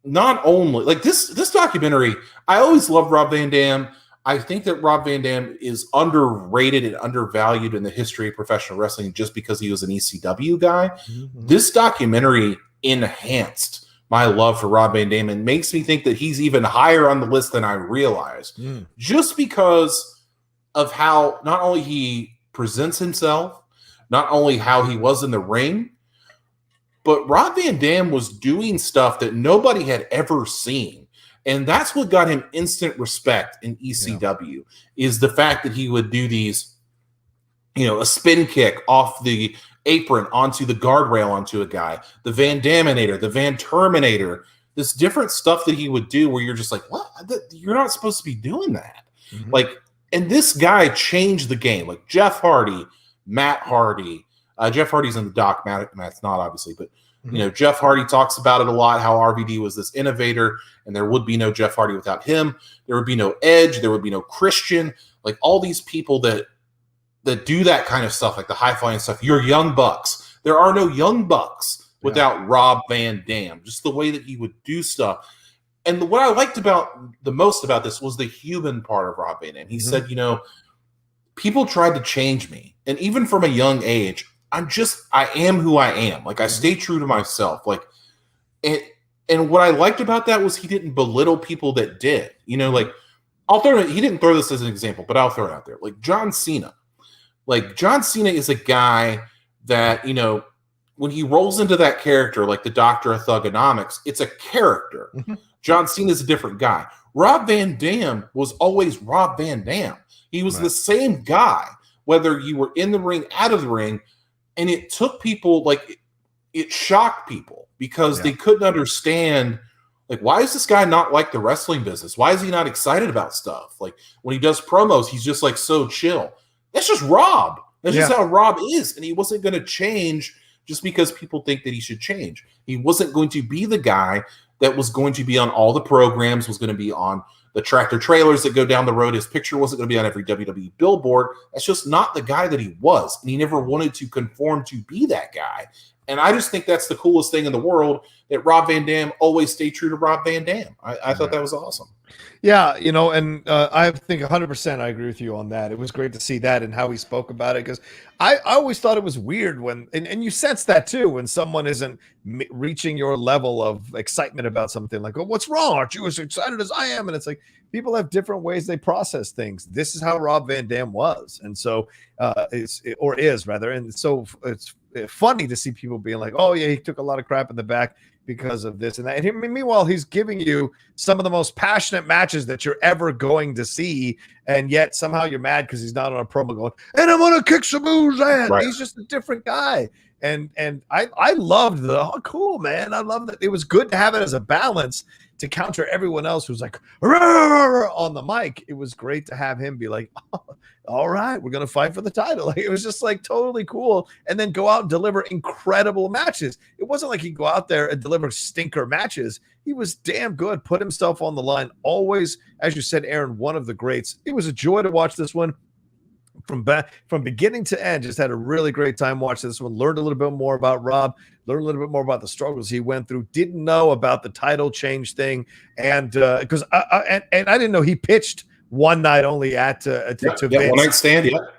not only like this documentary, I always loved Rob Van Dam. I think that Rob Van Dam is underrated and undervalued in the history of professional wrestling just because he was an ECW guy. This documentary enhanced my love for Rob Van Dam and makes me think that he's even higher on the list than I realized. Just because of how not only he presents himself, not only how he was in the ring, but Rob Van Dam was doing stuff that nobody had ever seen. And that's what got him instant respect in ECW, is the fact that he would do these, you know, a spin kick off the apron onto the guardrail onto a guy, the Van Daminator, the Van Terminator, this different stuff that he would do where you're just like, what? You're not supposed to be doing that. Like, and this guy changed the game. Like Jeff Hardy, Matt Hardy, Jeff Hardy's in the doc, Matt's not obviously, but you know, Jeff Hardy talks about it a lot, how RVD was this innovator and there would be no Jeff Hardy without him. There would be no Edge. There would be no Christian, like all these people that do that kind of stuff, like the high flying stuff. You're Young Bucks. There are no Young Bucks without Rob Van Dam, just the way that he would do stuff. And what I liked the most about this was the human part of Rob Van Dam. He said, you know, people tried to change me. And even from a young age, I am who I am. Like I stay true to myself. Like, and what I liked about that was he didn't belittle people that did. You know, like he didn't throw this as an example, but I'll throw it out there. Like John Cena. Like John Cena is a guy that, you know, when he rolls into that character, like the Doctor of Thugonomics, it's a character. John Cena is a different guy. Rob Van Dam was always Rob Van Dam. He was the same guy, whether you were in the ring, out of the ring. And it took people, like, it shocked people because they couldn't understand, like, why is this guy not like the wrestling business? Why is he not excited about stuff? Like, when he does promos, he's just, like, so chill. That's just Rob. That's just how Rob is. And he wasn't going to change just because people think that he should change. He wasn't going to be the guy that was going to be on all the programs, was going to be on the tractor trailers that go down the road. His picture wasn't going to be on every WWE billboard. That's just not the guy that he was. And he never wanted to conform to be that guy. And I just think that's the coolest thing in the world, that Rob Van Dam always stayed true to Rob Van Dam. I thought that was awesome. Yeah, you know, and I think 100% I agree with you on that. It was great to see that and how he spoke about it, because I always thought it was weird when, and you sense that too, when someone isn't reaching your level of excitement about something, like, oh, what's wrong? Aren't you as excited as I am? And it's like, people have different ways they process things. This is how Rob Van Dam was. And so is rather. And so it's funny to see people being like, oh yeah, he took a lot of crap in the back because of this and that. And meanwhile, he's giving you some of the most passionate matches that you're ever going to see, and yet somehow you're mad because he's not on a promo going, and I'm gonna kick Sabu's ass. He's just a different guy. And I loved cool, man. I love that. It was good to have it as a balance to counter everyone else who's like on the mic. It was great to have him be like, oh, all right, we're going to fight for the title. Like, it was just like totally cool. And then go out and deliver incredible matches. It wasn't like he'd go out there and deliver stinker matches. He was damn good, put himself on the line. Always, as you said, Aaron, one of the greats. It was a joy to watch this one. From beginning to end, just had a really great time watching this one. Learned a little bit more about Rob, learned a little bit more about the struggles he went through. Didn't know about the title change thing, and because I didn't know he pitched one night only to Vince.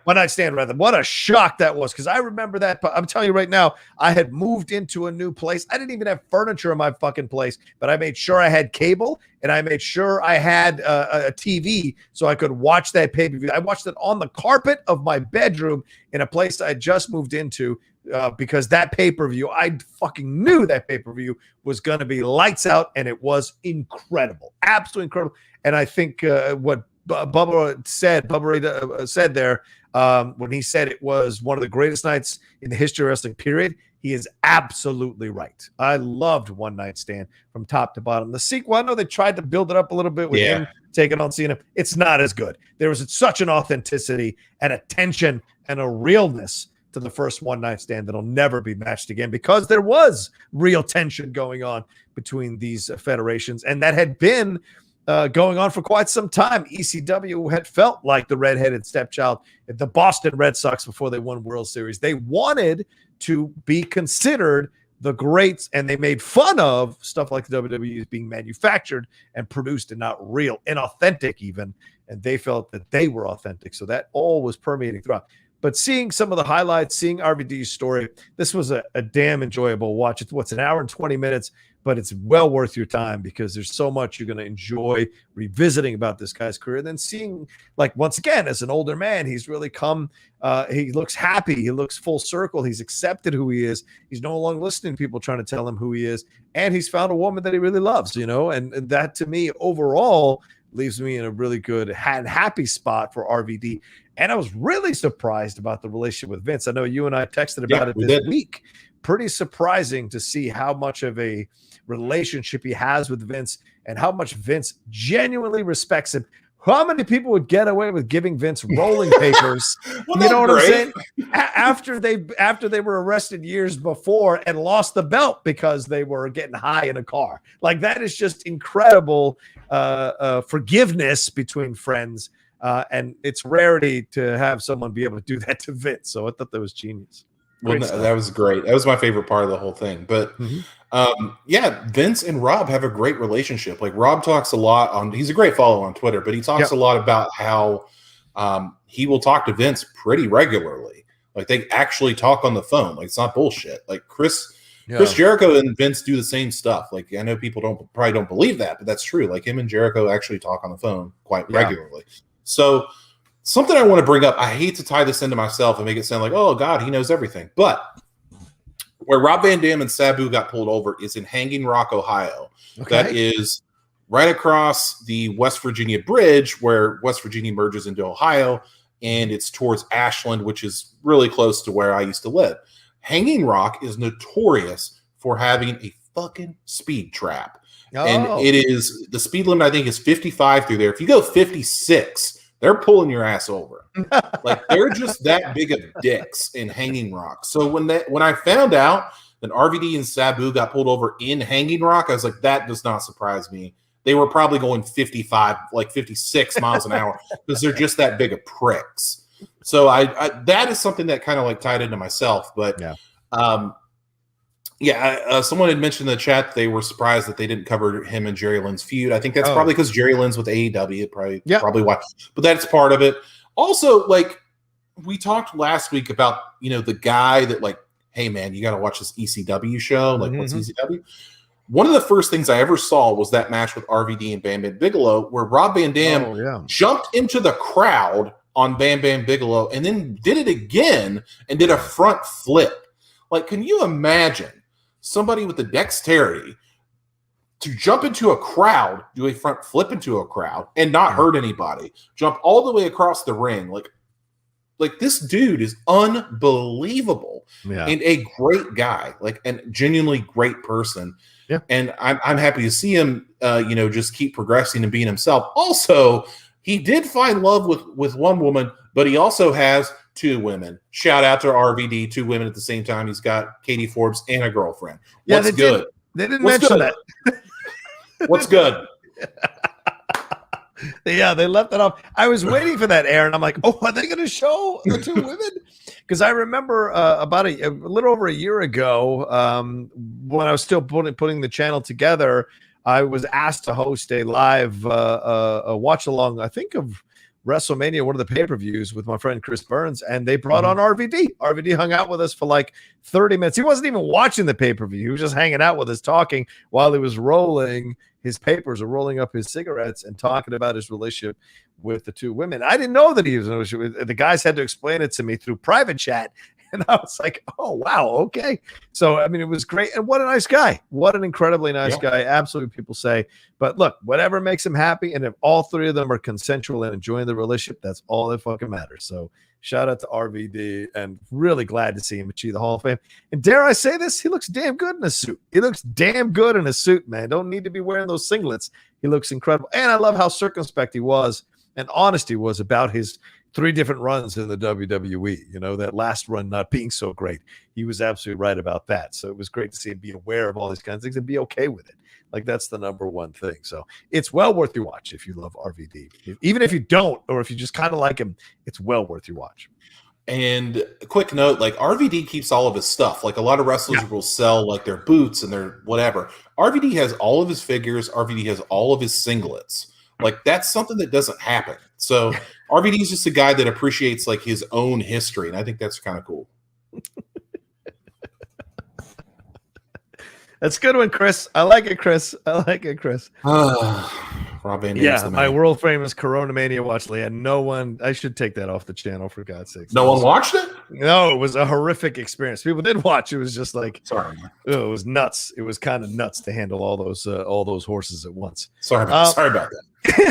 One night stand rather. What a shock that was, because I remember that. I'm telling you right now, I had moved into a new place. I didn't even have furniture in my fucking place, but I made sure I had cable, and I made sure I had a TV so I could watch that pay-per-view. I watched it on the carpet of my bedroom in a place I just moved into, because that pay-per-view, I fucking knew that pay-per-view was going to be lights out, and it was incredible, absolutely incredible. And I think what Bubba said there, when he said it was one of the greatest nights in the history of wrestling, period. He is absolutely right. I loved One Night Stand from top to bottom. The sequel, I know they tried to build it up a little bit with him taking on Cena. It's not as good. There was such an authenticity and a tension and a realness to the first One Night Stand that'll never be matched again, because there was real tension going on between these federations, and that had been going on for quite some time. ECW had felt like the redheaded stepchild at the Boston Red Sox before they won World Series. They wanted to be considered the greats, and they made fun of stuff like the WWE as being manufactured and produced and not real, inauthentic even, and they felt that they were authentic. So that all was permeating throughout. But seeing some of the highlights, seeing RVD's story, this was a damn enjoyable watch. It's an hour and 20 minutes, but it's well worth your time because there's so much you're going to enjoy revisiting about this guy's career. And then seeing, like, once again, as an older man, he's really come, he looks happy. He looks full circle. He's accepted who he is. He's no longer listening to people trying to tell him who he is. And he's found a woman that he really loves, and that to me overall leaves me in a really good and happy spot for RVD. And I was really surprised about the relationship with Vince. I know you and I texted about it this week. Pretty surprising to see how much of a relationship he has with Vince and how much Vince genuinely respects him. How many people would get away with giving Vince rolling papers? Well, you know what great? I'm saying? After they were arrested years before and lost the belt because they were getting high in a car. Like, that is just incredible forgiveness between friends. And it's rarity to have someone be able to do that to Vince. So I thought that was genius. Well, that was great. That was my favorite part of the whole thing. But Vince and Rob have a great relationship. Like, Rob talks a lot he's a great follower on Twitter, but he talks a lot about how he will talk to Vince pretty regularly. Like, they actually talk on the phone. Like, it's not bullshit. Like, Chris Jericho and Vince do the same stuff. Like, I know people probably don't believe that, but that's true. Like, him and Jericho actually talk on the phone quite regularly. So something I want to bring up, I hate to tie this into myself and make it sound like, oh, God, he knows everything. But where Rob Van Dam and Sabu got pulled over is in Hanging Rock, Ohio. Okay. That is right across the West Virginia bridge where West Virginia merges into Ohio, and it's towards Ashland, which is really close to where I used to live. Hanging Rock is notorious for having a fucking speed trap. And it is, the speed limit, I think, is 55 through there. If you go 56, they're pulling your ass over. Like, they're just that big of dicks in Hanging Rock. So when I found out that RVD and Sabu got pulled over in Hanging Rock, I was like, that does not surprise me. They were probably going 55, like 56 miles an hour because they're just that big of pricks. So I that is something that kind of like tied into myself. But someone had mentioned in the chat they were surprised that they didn't cover him and Jerry Lynn's feud. I think that's probably because Jerry Lynn's with AEW. Probably why. But that's part of it. Also, like, we talked last week about, the guy that, like, hey, man, you got to watch this ECW show. Like, what's ECW? One of the first things I ever saw was that match with RVD and Bam Bam Bigelow, where Rob Van Dam jumped into the crowd on Bam Bam Bigelow and then did it again and did a front flip. Like, can you imagine somebody with the dexterity to jump into a crowd, do a front flip into a crowd, and not hurt anybody, jump all the way across the ring? Like this dude is unbelievable and a great guy, like, and genuinely great person. Yeah. And I'm happy to see him, just keep progressing and being himself. Also, he did find love with one woman, but he also has two women. Shout out to RVD, two women at the same time. He's got Katie Forbes and a girlfriend. What's good? They didn't mention that. What's good? They left it off. I was waiting for that, Aaron. I'm like, oh, are they going to show the two women? Because I remember about a little over a year ago, when I was still putting the channel together, I was asked to host a live a watch along, I think, of WrestleMania, one of the pay-per-views, with my friend Chris Burns, and they brought on RVD. RVD hung out with us for like 30 minutes. He wasn't even watching the pay-per-view. He was just hanging out with us, talking while he was rolling his papers or rolling up his cigarettes and talking about his relationship with the two women. I didn't know that he was in a relationship. The guys had to explain it to me through private chat. And I was like, oh, wow. Okay. So, I mean, it was great. And what a nice guy. What an incredibly nice guy. Absolutely, people say. But look, whatever makes him happy. And if all three of them are consensual and enjoying the relationship, that's all that fucking matters. So shout out to RVD, and really glad to see him achieve the Hall of Fame. And dare I say this, he looks damn good in a suit. He looks damn good in a suit, man. Don't need to be wearing those singlets. He looks incredible. And I love how circumspect he was and honest he was about his 3 different runs in the WWE. You know, that last run not being so great. He was absolutely right about that. So it was great to see him be aware of all these kinds of things and be okay with it. Like, that's the number one thing. So it's well worth your watch if you love RVD. Even if you don't, or if you just kind of like him, it's well worth your watch. And a quick note, like, RVD keeps all of his stuff. Like, a lot of wrestlers will sell like their boots and their whatever. RVD has all of his figures. RVD has all of his singlets. Like, that's something that doesn't happen. So RVD is just a guy that appreciates like his own history. And I think that's kind of cool. That's a good one, Chris. I like it, Chris. Rob Van Dam's my world famous Corona Mania watch, Leah. No one, I should take that off the channel, for God's sake. No one watched it? No, it was a horrific experience. People did watch. It was just like, sorry, man. It was nuts. It was kind of nuts to handle all those horses at once. Sorry about that.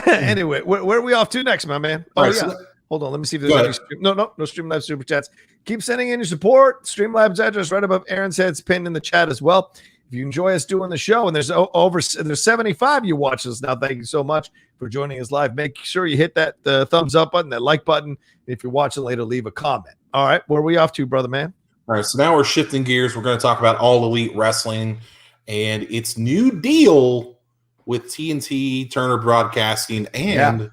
Anyway, where are we off to next, my man? All right, yeah. so Hold on, let me see if there's any no Streamlabs super chats. Keep sending in your support. Streamlabs address right above Aaron's head's pinned in the chat as well. If you enjoy us doing the show, and there's 75 you watch us now, thank you so much for joining us live. Make sure you hit that thumbs up button, that like button. If you're watching later, leave a comment. All right, where are we off to, brother man? All right, so now we're shifting gears. We're going to talk about All Elite Wrestling and its new deal with TNT, Turner Broadcasting, and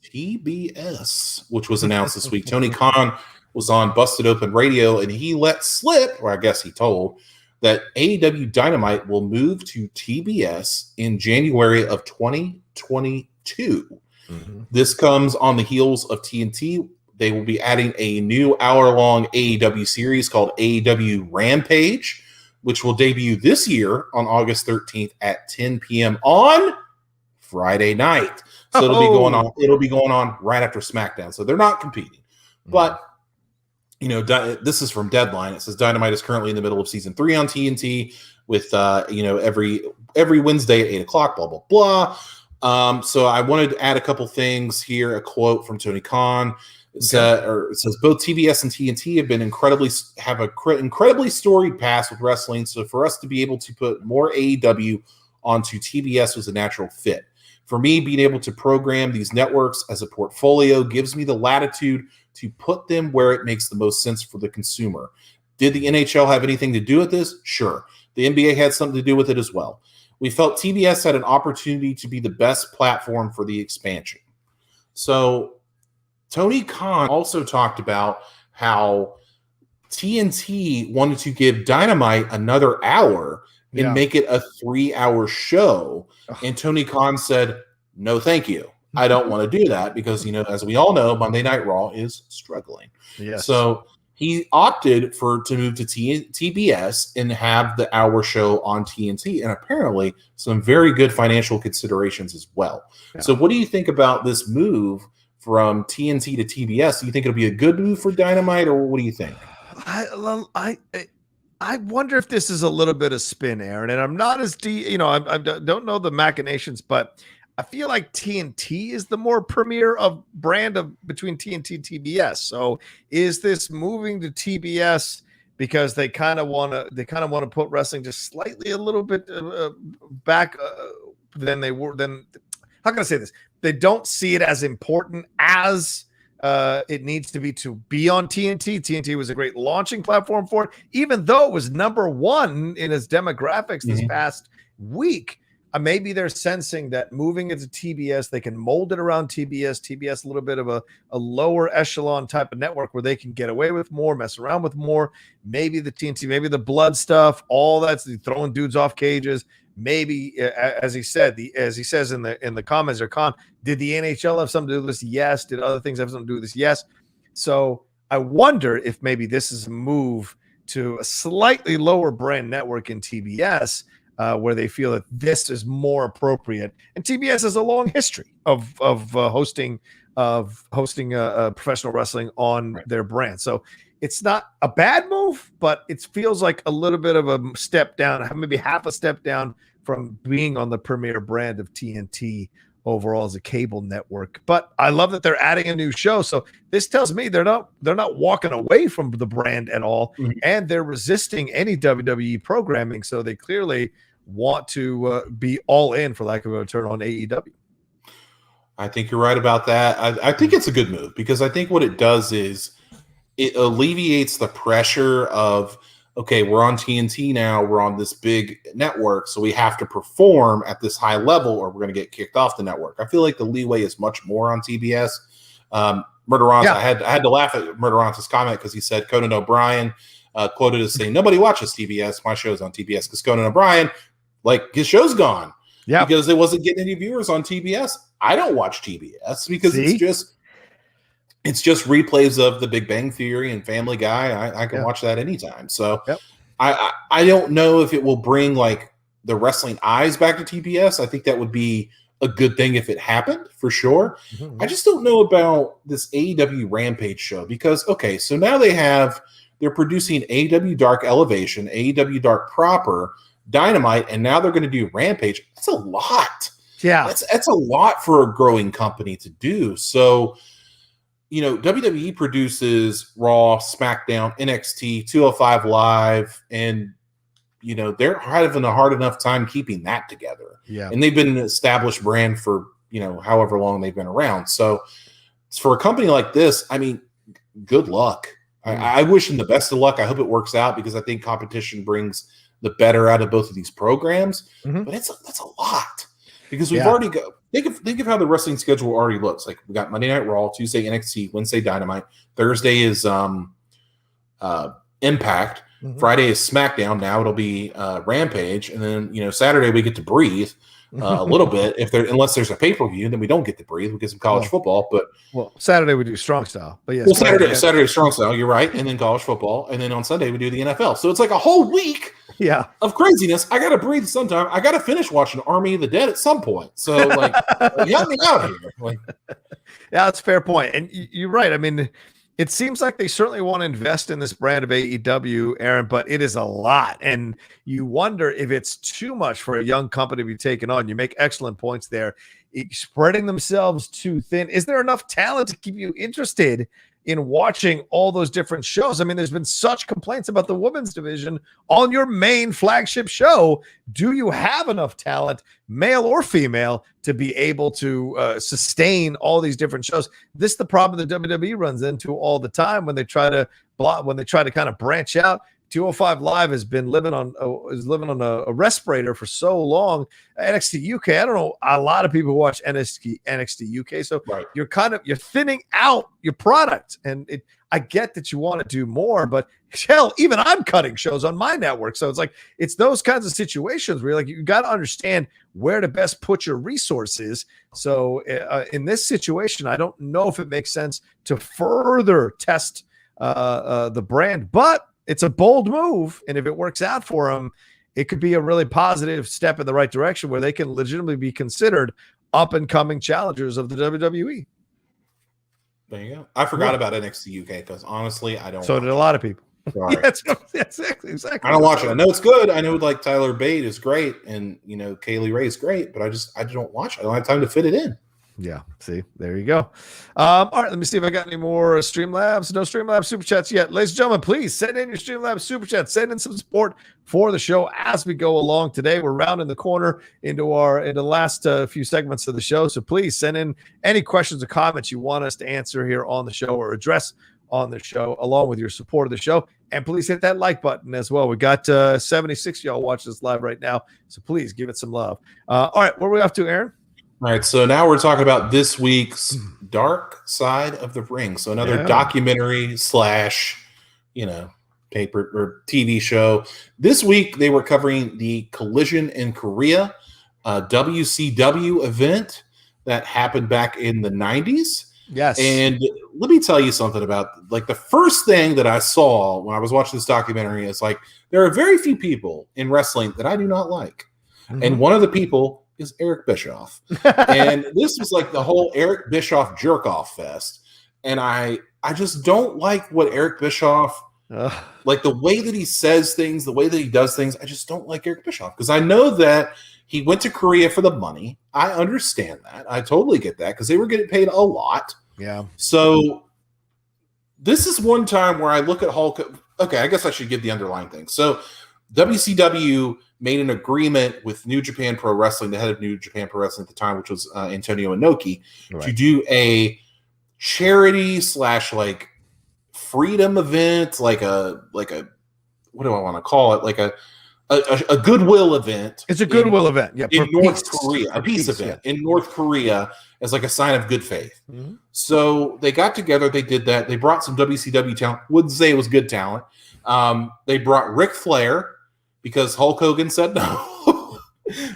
TBS, which was announced this week. Tony Khan was on Busted Open Radio, and he let slip, or I guess he told, that AEW Dynamite will move to TBS in January of 2022. Mm-hmm. This comes on the heels of TNT. They will be adding a new hour-long AEW series called AEW Rampage, which will debut this year on August 13th at 10 p.m. on Friday night. So it'll be going on right after SmackDown. So they're not competing. Mm-hmm. But you know, this is from Deadline. It says Dynamite is currently in the middle of season 3 on TNT with, every Wednesday at 8 o'clock, blah, blah, blah. So I wanted to add a couple things here. A quote from Tony Khan. It says both TBS and TNT have an incredibly storied past with wrestling. So for us to be able to put more AEW onto TBS was a natural fit. For me, being able to program these networks as a portfolio gives me the latitude to put them where it makes the most sense for the consumer. Did the NHL have anything to do with this? Sure. The NBA had something to do with it as well. We felt TBS had an opportunity to be the best platform for the expansion. So Tony Khan also talked about how TNT wanted to give Dynamite another hour and make it a 3-hour show. And Tony Khan said, no, thank you. I don't want to do that because, as we all know, Monday Night Raw is struggling. Yes. So he opted to move to TBS and have the hour show on TNT, and apparently some very good financial considerations as well. Yeah. So what do you think about this move from TNT to TBS? Do you think it'll be a good move for Dynamite, or what do you think? I wonder if this is a little bit of spin, Aaron, and I'm not as I don't know the machinations, but I feel like TNT is the more premier of brand of between TNT and TBS. So is this moving to TBS because they kind of want to put wrestling just slightly a little bit back than they were? Then how can I say this? They don't see it as important as it needs to be on TNT. TNT was a great launching platform for it, even though it was number 1 in its demographics this past week. Maybe they're sensing that moving it to TBS, they can mold it around TBS. TBS, a little bit of a lower echelon type of network where they can get away with more, mess around with more. Maybe the TNT, maybe the blood stuff, all that's throwing dudes off cages. Maybe, as he says in the comments, or Con, did the NHL have something to do with this? Yes. Did other things have something to do with this? Yes. So I wonder if maybe this is a move to a slightly lower brand network in TBS, where they feel that this is more appropriate. And TBS has a long history of hosting professional wrestling on their brand. So it's not a bad move, but it feels like a little bit of a step down, maybe half a step down from being on the premier brand of TNT overall as a cable network. But I love that they're adding a new show. So this tells me they're not walking away from the brand at all, and they're resisting any WWE programming. So they clearly want to be all in, for lack of a better term, on AEW. I think you're right about that. I think it's a good move because I think what it does is it alleviates the pressure of, okay, we're on TNT now, we're on this big network, so we have to perform at this high level or we're going to get kicked off the network. I feel like the leeway is much more on TBS. Murderance, I had to laugh at Murderance's comment because he said Conan O'Brien quoted as saying, nobody watches TBS. My show's on TBS because Conan O'Brien, like, his show's gone. Yeah, because it wasn't getting any viewers on TBS. I don't watch TBS because it's just replays of The Big Bang Theory and Family Guy. I can watch that anytime. So I don't know if it will bring like the wrestling eyes back to TBS. I think that would be a good thing if it happened for sure. I just don't know about this AEW Rampage show because, okay, so now they're producing AEW Dark Elevation, AEW Dark Proper, Dynamite, and now they're going to do Rampage. That's a lot. Yeah. That's a lot for a growing company to do. So, you know, WWE produces Raw, SmackDown, NXT, 205 Live, and, you know, they're having a hard enough time keeping that together. Yeah. And they've been an established brand for, you know, however long they've been around. So for a company like this, I mean, good luck. I wish them the best of luck. I hope it works out because I think competition brings the better out of both of these programs. But that's a lot because we've already got. Think of how the wrestling schedule already looks. Like we got Monday Night Raw, Tuesday NXT, Wednesday Dynamite, Thursday is Impact, Friday is SmackDown. Now it'll be Rampage, and then, you know, Saturday we get to breathe a little bit. Unless there's a pay-per-view, then we don't get to breathe. We get some college football, but Saturday we do Strong Style. But yes, Saturday Strong Style. You're right, and then college football, and then on Sunday we do the NFL. So it's like a whole week. Yeah, of craziness. I got to breathe sometime. I got to finish watching Army of the Dead at some point. So, like, help me out here. Like, yeah, that's a fair point. And you're right. I mean, it seems like they certainly want to invest in this brand of AEW, Aaron, but it is a lot. And you wonder if it's too much for a young company to be taken on. You make excellent points there. Spreading themselves too thin. Is there enough talent to keep you interested in watching all those different shows? I mean, there's been such complaints about the women's division on your main flagship show. Do you have enough talent, male or female, to be able to sustain all these different shows? This is the problem that WWE runs into all the time when they try to kind of branch out. 205 Live has been living on a respirator for so long. NXT UK, I don't know a lot of people who watch NXT UK, so you're thinning out your product, and I get that you want to do more, but hell, even I'm cutting shows on my network, so it's those kinds of situations where you got to understand where to best put your resources. So in this situation, I don't know if it makes sense to further test the brand, but it's a bold move, and if it works out for them, it could be a really positive step in the right direction where they can legitimately be considered up-and-coming challengers of the WWE. There you go. I forgot about NXT UK because honestly, I don't. So did a lot of people. Sorry. Exactly. I don't watch it. I know it's good. I know like Tyler Bate is great, and you know Kaylee Ray is great, but I don't watch it. I don't have time to fit it in. Yeah, see, there you go. All right, let me see if I got any more Streamlabs. No Streamlabs Super Chats yet. Ladies and gentlemen, please send in your Streamlabs Super Chats. Send in some support for the show as we go along today. We're rounding the corner into the last few segments of the show, so please send in any questions or comments you want us to answer here on the show or address on the show, along with your support of the show. And please hit that like button as well. We got 76 of y'all watching this live right now, so please give it some love. All right, where are we off to, Aaron? All right, so now we're talking about this week's Dark Side of the Ring. So another documentary / paper or TV show. This week they were covering the Collision in Korea, WCW event that happened back in the 90s. Yes. And let me tell you something about like the first thing that I saw when I was watching this documentary is like there are very few people in wrestling that I do not like. And one of the people is Eric Bischoff. And this was like the whole Eric Bischoff jerk-off fest. And I I just don't like what Eric Bischoff, like the way that he says things, the way that he does things. I just don't like Eric Bischoff because I know that he went to Korea for the money. I understand that. I totally get that because they were getting paid a lot. Yeah. So this is one time where I look at Hulk. Okay, I guess I should give the underlying thing. So WCW made an agreement with New Japan Pro Wrestling, the head of New Japan Pro Wrestling at the time, which was Antonio Inoki, to do a charity / like freedom event, like a what do I want to call it? Like a goodwill event. It's a goodwill event, yeah, in North Korea, a peace event in North Korea as like a sign of good faith. Mm-hmm. So they got together, they did that. They brought some WCW talent. Wouldn't say it was good talent. They brought Ric Flair because Hulk Hogan said no,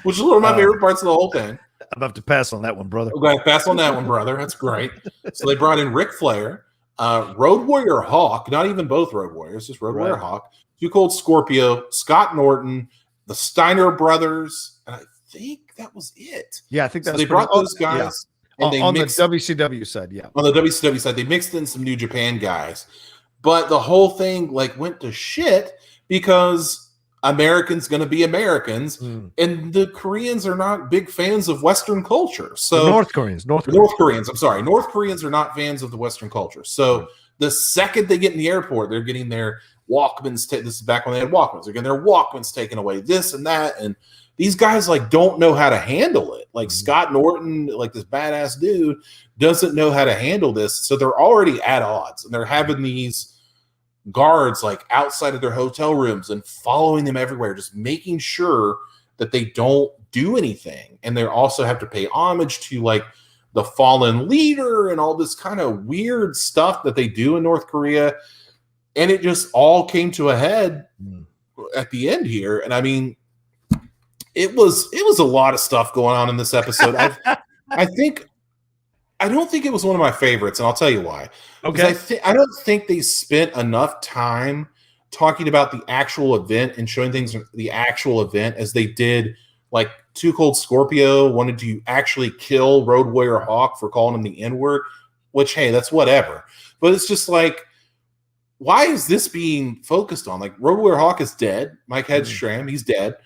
which is one of my favorite parts of the whole thing. I'm about to pass on that one, brother. Okay, pass on that one, brother. That's great. So they brought in Ric Flair, Road Warrior Hawk, not even both Road Warriors, just Road Warrior Hawk, Too Cold Scorpio, Scott Norton, the Steiner brothers, and I think that was it. Yeah, I think that's so they brought those guys. Yeah. And they on mixed, the WCW side, yeah. On the WCW side, they mixed in some New Japan guys. But the whole thing went to shit because Americans going to be Americans, and the Koreans are not big fans of Western culture. So North Koreans. I'm sorry. North Koreans are not fans of the Western culture. So the second they get in the airport, they're getting their Walkmans. This is back when they had Walkmans. They're getting their Walkmans taken away, this and that. And these guys don't know how to handle it. Like Scott Norton, like this badass dude, doesn't know how to handle this. So they're already at odds, and they're having these guards outside of their hotel rooms and following them everywhere, just making sure that they don't do anything. And they also have to pay homage to the fallen leader and all this kind of weird stuff that they do in North Korea. And it just all came to a head at the end here. And I mean, it was a lot of stuff going on in this episode. I don't think it was one of my favorites, and I'll tell you why. Okay. I don't think they spent enough time talking about the actual event and showing things the actual event as they did. Too Cold Scorpio wanted to actually kill Road Warrior Hawk for calling him the N-word, which, hey, that's whatever. But it's just why is this being focused on? Road Warrior Hawk is dead. Mike Hedstrom, he's dead.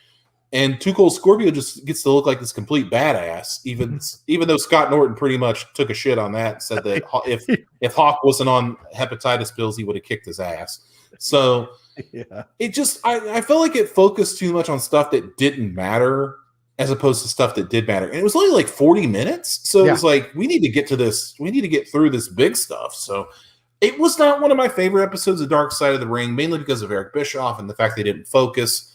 And Too Cold Scorpio just gets to look like this complete badass, even though Scott Norton pretty much took a shit on that and said that if Hawk wasn't on hepatitis pills, he would have kicked his ass. So it just I felt like it focused too much on stuff that didn't matter as opposed to stuff that did matter. And it was only 40 minutes. So it was we need to get to this. We need to get through this big stuff. So it was not one of my favorite episodes of Dark Side of the Ring, mainly because of Eric Bischoff and the fact they didn't focus.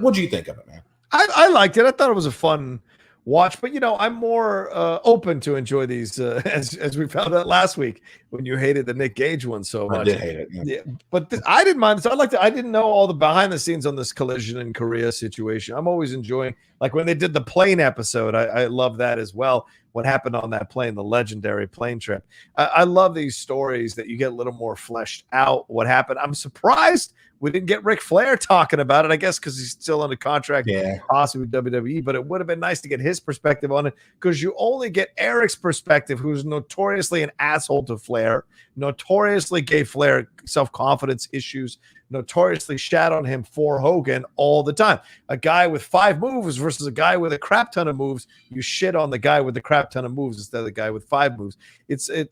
What do you think of it, man? I liked it. I thought it was a fun watch, but I'm more open to enjoy these as we found out last week when you hated the Nick Gage one so much. I did hate it. Yeah. But I didn't mind. So I didn't know all the behind the scenes on this Collision in Korea situation. I'm always enjoying when they did the plane episode. I love that as well. What happened on that plane, the legendary plane trip. I love these stories that you get a little more fleshed out. What happened? I'm surprised we didn't get Ric Flair talking about it, I guess, because he's still under contract, possibly with WWE. But it would have been nice to get his perspective on it, because you only get Eric's perspective, who's notoriously an asshole to Flair, notoriously gave Flair self-confidence issues, notoriously shat on him for Hogan all the time. A guy with 5 moves versus a guy with a crap ton of moves. You shit on the guy with the crap ton of moves instead of the guy with 5 moves.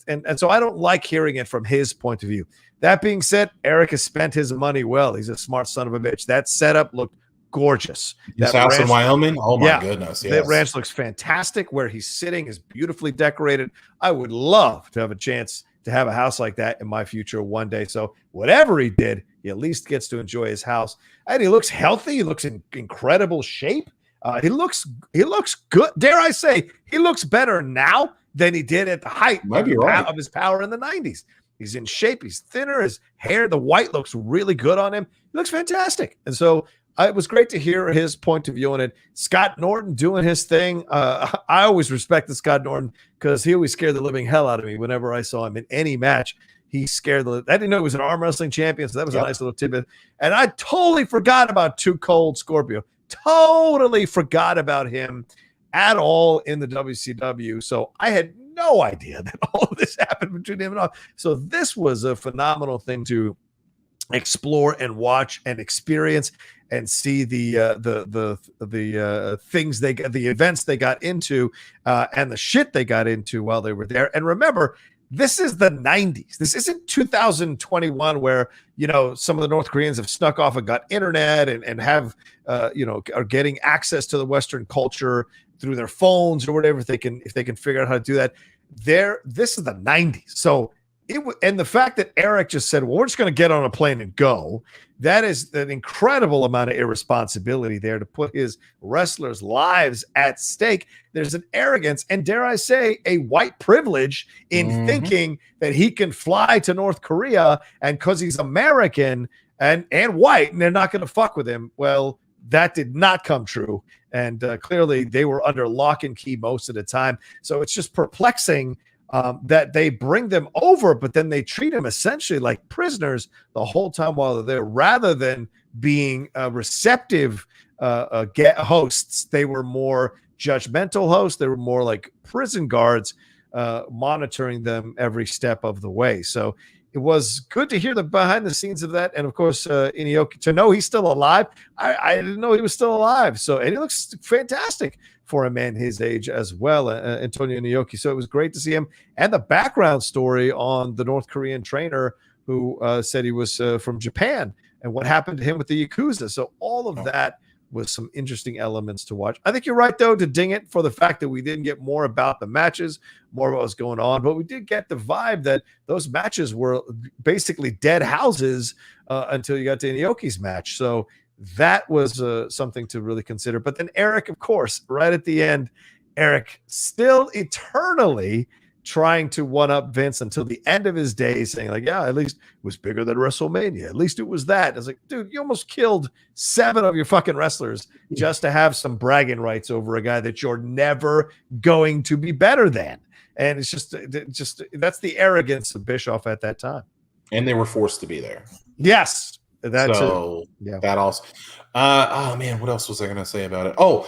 And so I don't like hearing it from his point of view. That being said, Eric has spent his money well. He's a smart son of a bitch. That setup looked gorgeous. His house in Wyoming? Oh, my goodness. Yes. That ranch looks fantastic. Where he's sitting is beautifully decorated. I would love to have a chance to have a house like that in my future one day. So whatever he did, he at least gets to enjoy his house. And he looks healthy. He looks in incredible shape. He looks good. Dare I say, he looks better now than he did at the height of his power in the 90s. He's in shape. He's thinner. His hair, the white, looks really good on him. He looks fantastic. And so it was great to hear his point of view on it. Scott Norton doing his thing. I always respected Scott Norton because he always scared the living hell out of me whenever I saw him in any match. He scared I didn't know he was an arm wrestling champion, so that was a nice little tidbit. And I totally forgot about Too Cold Scorpio. Totally forgot about him at all in the WCW. So I had no idea that all of this happened between him and all. So this was a phenomenal thing to explore and watch and experience and see the things the events they got into and the shit they got into while they were there. And remember, this is the 90s. This isn't 2021 where, some of the North Koreans have snuck off and got internet and have, are getting access to the Western culture through their phones or whatever, if they can figure out how to do that. This is the 90s. So and the fact that Eric just said, well, we're just going to get on a plane and go, that is an incredible amount of irresponsibility there to put his wrestlers' lives at stake. There's an arrogance and, dare I say, a white privilege in thinking that he can fly to North Korea and because he's American and white and they're not going to fuck with him. Well, that did not come true. And clearly they were under lock and key most of the time. So it's just perplexing that they bring them over, but then they treat them essentially like prisoners the whole time while they're there, rather than being receptive hosts. They were more judgmental hosts. They were more like prison guards, monitoring them every step of the way. So it was good to hear the behind the scenes of that. And of course, Inoki, to know he's still alive. I didn't know he was still alive. So, and he looks fantastic for a man his age as well, Antonio Inoki. So it was great to see him. And the background story on the North Korean trainer who said he was from Japan and what happened to him with the Yakuza. So all of that was some interesting elements to watch. I think you're right, though, to ding it for the fact that we didn't get more about the matches, more about what's going on, but we did get the vibe that those matches were basically dead houses until you got to Inoki's match. So that was something to really consider. But then Eric, of course, right at the end, Eric still eternally trying to one-up Vince until the end of his days, saying like, yeah, at least it was bigger than WrestleMania. At least it was that. I was like, dude, you almost killed 7 of your fucking wrestlers just to have some bragging rights over a guy that you're never going to be better than. And it's just that's the arrogance of Bischoff at that time. And they were forced to be there. Yes. That also. Oh man, what else was I going to say about it? Oh,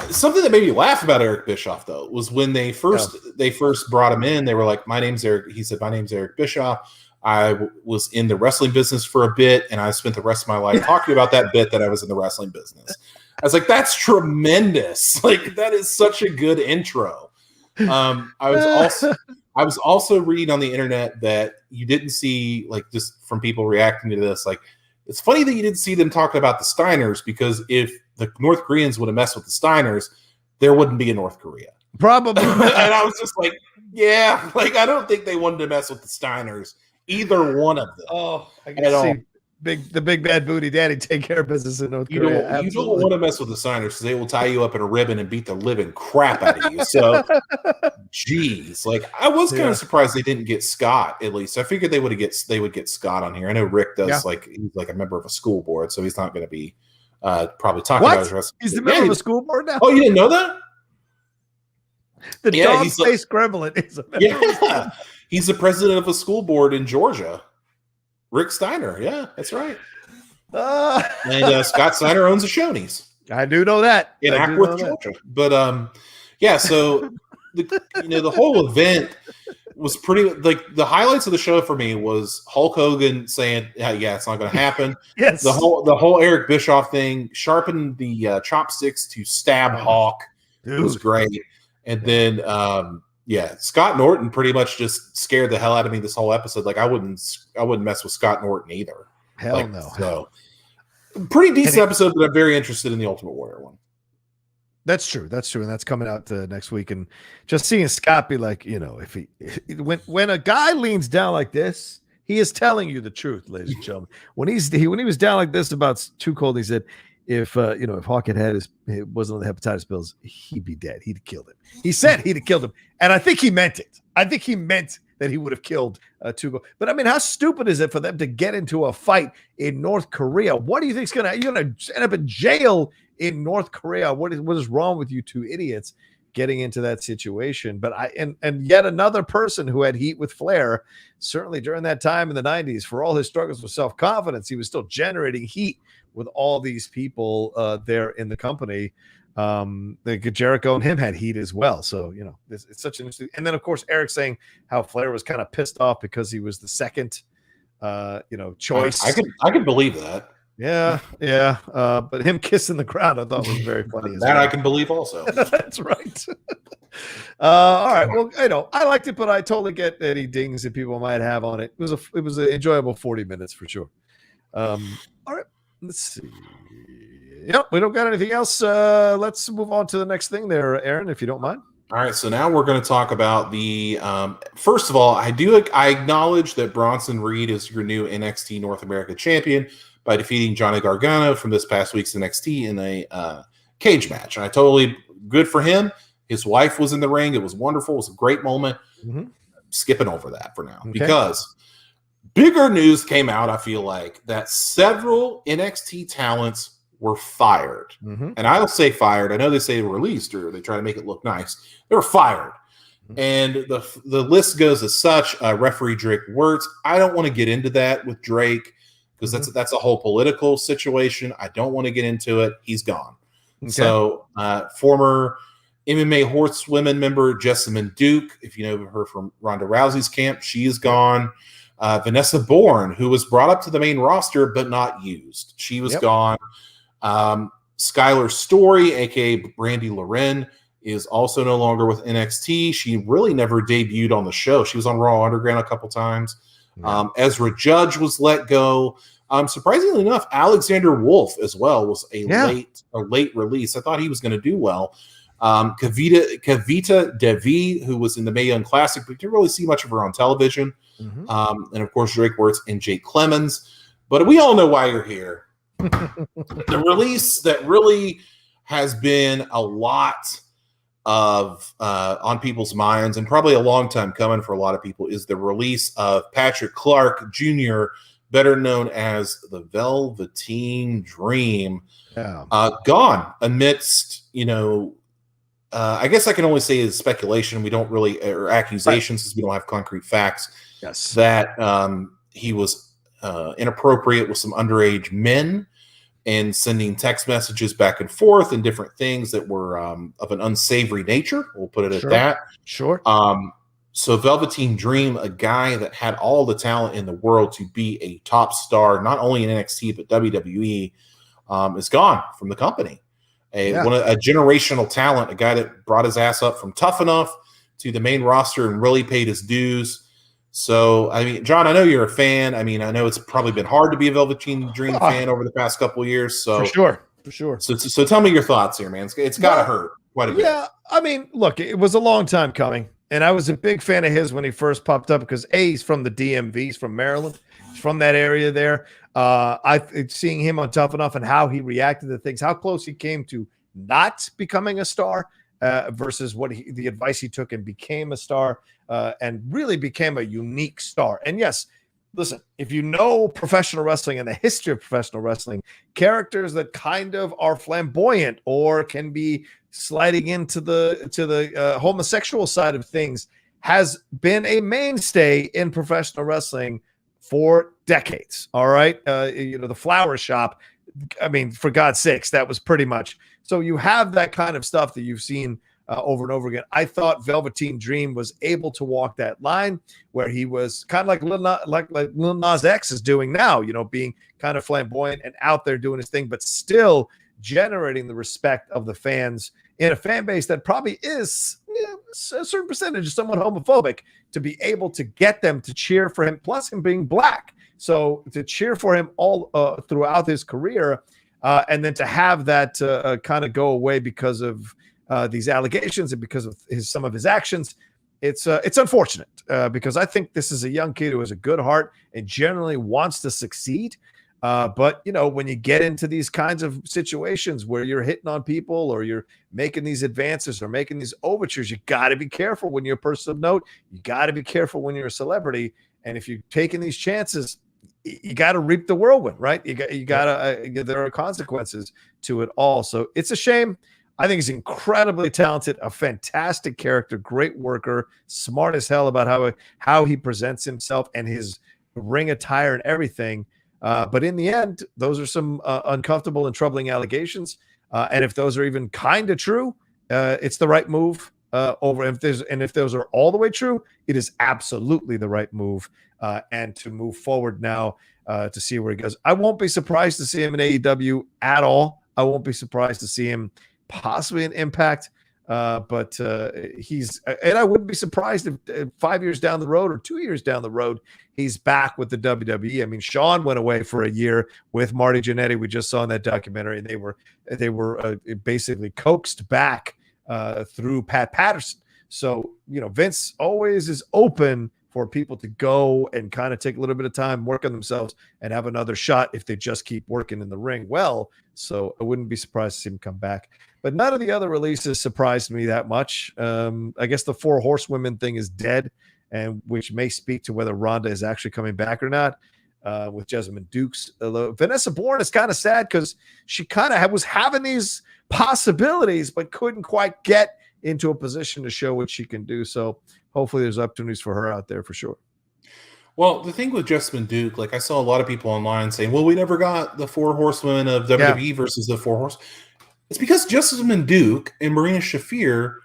something that made me laugh about Eric Bischoff though was when they first brought him in. They were like, "My name's Eric." He said, "My name's Eric Bischoff. I was in the wrestling business for a bit, and I spent the rest of my life talking about that bit that I was in the wrestling business." I was like, "That's tremendous! Like that is such a good intro." I was also reading on the internet that you didn't see, like, just from people reacting to this, like, it's funny that you didn't see them talking about the Steiners, because if the North Koreans would have messed with the Steiners, there wouldn't be a North Korea. Probably. And I was just like, yeah, like, I don't think they wanted to mess with the Steiners, either one of them. Oh, I can see the big bad booty daddy take care of business in North Korea. You don't want to mess with the Steiners because they will tie you up in a ribbon and beat the living crap out of you. So, geez, like I was kind of surprised they didn't get Scott. At least I figured they would get Scott on here. I know Rick does like he's like a member of a school board, so he's not going to be probably talking about his wrestling. He's the member of a school board now. Oh, you didn't know that? The dog-faced gremlin is a member. He's the president of a school board in Georgia. Rick Steiner, yeah, that's right. And Scott Steiner owns a Shoney's. I do know that in Ackworth, Georgia. But so the whole event was pretty. Like the highlights of the show for me was Hulk Hogan saying, "Yeah, it's not going to happen." Yes, the whole Eric Bischoff thing, sharpened the chopsticks to stab Hawk. It was great, and then. Scott Norton pretty much just scared the hell out of me this whole episode. Like I wouldn't mess with Scott Norton either. Hell no. So pretty decent episode, but I'm very interested in the Ultimate Warrior one. That's true. And that's coming out next week. And just seeing Scott be like, if when a guy leans down like this, he is telling you the truth, ladies and gentlemen. When he was down like this about Too Cold, he said, if Hawk it wasn't on the hepatitis pills, he'd be dead. He'd have killed him. He said he'd have killed him, and I think he meant it. I think he meant that he would have killed Tugo. But I mean, how stupid is it for them to get into a fight in North Korea? What do you think you're gonna end up in jail in North Korea? What is wrong with you two idiots getting into that situation? But and yet another person who had heat with Flair, certainly during that time in the 90s, for all his struggles with self-confidence, he was still generating heat with all these people there in the company. Jericho and him had heat as well. So, it's such an interesting. And then, of course, Eric saying how Flair was kind of pissed off because he was the second, choice. I can believe that. Yeah. But him kissing the crowd, I thought was very funny. That I can believe also. That's right. All right. Well, I liked it, but I totally get any dings that people might have on it. It was an enjoyable 40 minutes for sure. All right. Let's see. Yep, we don't got anything else. Let's move on to the next thing there, Aaron, if you don't mind. All right, so now we're going to talk about the. First of all, I acknowledge that Bronson Reed is your new NXT North America champion by defeating Johnny Gargano from this past week's NXT in a cage match. And I totally good for him. His wife was in the ring. It was wonderful. It was a great moment. Mm-hmm. Skipping over that for now because bigger news came out. I feel like that several NXT talents were fired. Mm-hmm. And I'll say fired. I know they say released or they try to make it look nice. They were fired. Mm-hmm. And the list goes as such. Referee Drake Wirtz. I don't want to get into that with Drake because that's a whole political situation. I don't want to get into it. He's gone. Okay. So former MMA Horsewomen member Jessamine Duke, if you know her from Ronda Rousey's camp, she is gone. Vanessa Bourne, who was brought up to the main roster but not used. She was gone. Skylar Story, aka Brandy Loren, is also no longer with NXT. She really never debuted on the show. She was on Raw Underground a couple times. Yeah. Ezra Judge was let go. Surprisingly enough, Alexander Wolf as well was a late release. I thought he was going to do well. Kavita Devi, who was in the Mae Young Classic, but didn't really see much of her on television. Mm-hmm. And of course, Drake Wirtz and Jake Clemens. But we all know why you're here. The release that really has been a lot of on people's minds and probably a long time coming for a lot of people is the release of Patrick Clark Jr., better known as the Velveteen Dream, gone amidst, I guess I can only say is speculation. We don't really, or accusations, since we don't have concrete facts. Yes, that he was inappropriate with some underage men and sending text messages back and forth and different things that were of an unsavory nature. We'll put it at that. Sure. So Velveteen Dream, a guy that had all the talent in the world to be a top star, not only in NXT but WWE, is gone from the company. A generational talent, a guy that brought his ass up from Tough Enough to the main roster and really paid his dues. So, I mean, John, I know you're a fan. I mean, I know it's probably been hard to be a Velveteen Dream fan over the past couple of years. So For sure. So tell me your thoughts here, man. It's got to hurt quite a bit. Yeah, I mean, look, it was a long time coming. And I was a big fan of his when he first popped up because he's from the DMV, he's from Maryland, he's from that area there. Seeing him on Tough Enough and how he reacted to things, how close he came to not becoming a star versus the advice he took and became a star and really became a unique star. And yes, listen, if you know professional wrestling and the history of professional wrestling, characters that kind of are flamboyant or can be sliding into the homosexual side of things has been a mainstay in professional wrestling for decades. All right. The flower shop. I mean, for God's sakes, that was pretty much. So you have that kind of stuff that you've seen over and over again. I thought Velveteen Dream was able to walk that line where he was kind of like Lil Nas X is doing now, being kind of flamboyant and out there doing his thing, but still generating the respect of the fans in a fan base that probably is a certain percentage is somewhat homophobic, to be able to get them to cheer for him, plus him being black. So to cheer for him all throughout his career, and then to have that kind of go away because of these allegations and because of some of his actions, it's unfortunate because I think this is a young kid who has a good heart and generally wants to succeed. But when you get into these kinds of situations where you're hitting on people or you're making these advances or making these overtures, you got to be careful when you're a person of note. You got to be careful when you're a celebrity. And if you're taking these chances, you got to reap the whirlwind, right? You got to. There are consequences to it all. So it's a shame. I think he's incredibly talented, a fantastic character, great worker, smart as hell about how he presents himself and his ring attire and everything. But in the end, those are some uncomfortable and troubling allegations. And if those are even kind of true, it's the right move. If those are all the way true, it is absolutely the right move. And to move forward now to see where he goes. I won't be surprised to see him in AEW at all. I won't be surprised to see him possibly in Impact. But I wouldn't be surprised if 5 years down the road or 2 years down the road, he's back with the WWE. I mean, Shawn went away for a year with Marty Jannetty. We just saw in that documentary, and they were basically coaxed back through Pat Patterson. So, Vince always is open for people to go and kind of take a little bit of time, work on themselves, and have another shot if they just keep working in the ring well. So I wouldn't be surprised to see him come back. But none of the other releases surprised me that much. I guess the 4 Horsewomen thing is dead, and which may speak to whether Ronda is actually coming back or not. With Jessamine Dukes, Vanessa Bourne is kind of sad because she kind of was having these possibilities, but couldn't quite get into a position to show what she can do. So hopefully there's opportunities for her out there for sure. Well, the thing with Jessamine Duke, like I saw a lot of people online saying, well, we never got the 4 Horsewomen of WWE versus the 4 Horse. It's because Jessamine Duke and Marina Shafir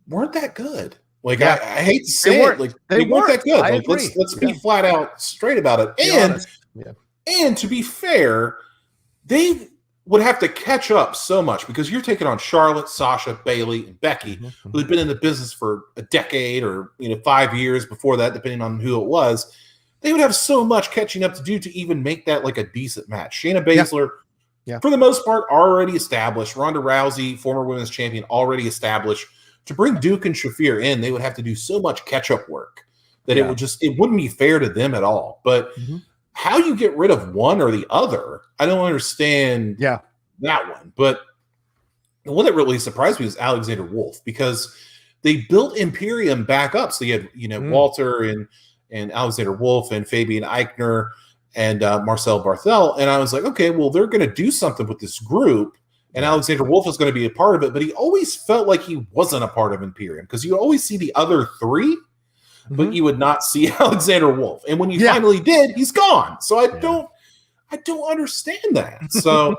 weren't that good. Like, I hate to say it. Like, they weren't that good. Like, let's be flat out straight about it. And to be fair, they would have to catch up so much because you're taking on Charlotte, Sasha, Bayley, and Becky, who had been in the business for a decade or 5 years before that, depending on who it was. They would have so much catching up to do to even make that like a decent match. Shayna Baszler, for the most part, already established. Ronda Rousey, former women's champion, already established. To bring Duke and Shafir in, they would have to do so much catch-up work that it wouldn't be fair to them at all. But how you get rid of one or the other, I don't understand that one. But the one that really surprised me was Alexander Wolf, because they built Imperium back up. So you had Walter and Alexander Wolf and Fabian Eichner and Marcel Barthel. And I was like, okay, well, they're going to do something with this group. And Alexander Wolf is going to be a part of it, but he always felt like he wasn't a part of Imperium because you always see the other 3, but you would not see Alexander Wolf. And when you finally did, he's gone. So I don't understand that. So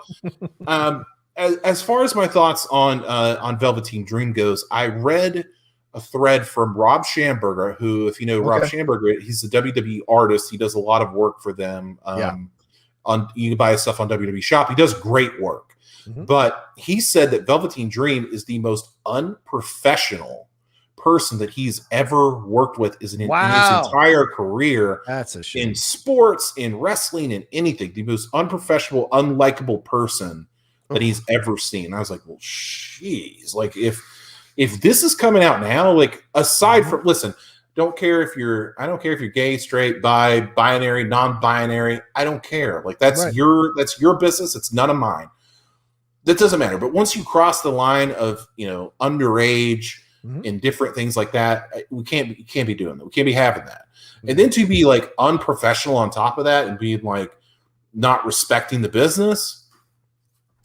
as far as my thoughts on Velveteen Dream goes, I read a thread from Rob Schamberger, who, if you know Rob Schamberger, he's a WWE artist. He does a lot of work for them. You can buy his stuff on WWE Shop. He does great work. But he said that Velveteen Dream is the most unprofessional person that he's ever worked with in his entire career. That's a shame. In sports, in wrestling, in anything. The most unprofessional, unlikable person that he's ever seen. I was like, well, jeez. Like, if this is coming out now, like, aside from, listen, I don't care if you're gay, straight, bi, binary, non-binary. I don't care. Like, that's your business. It's none of mine. That doesn't matter. But once you cross the line of, underage and different things like that, we can't be doing that. We can't be having that. And then to be like unprofessional on top of that and being like not respecting the business,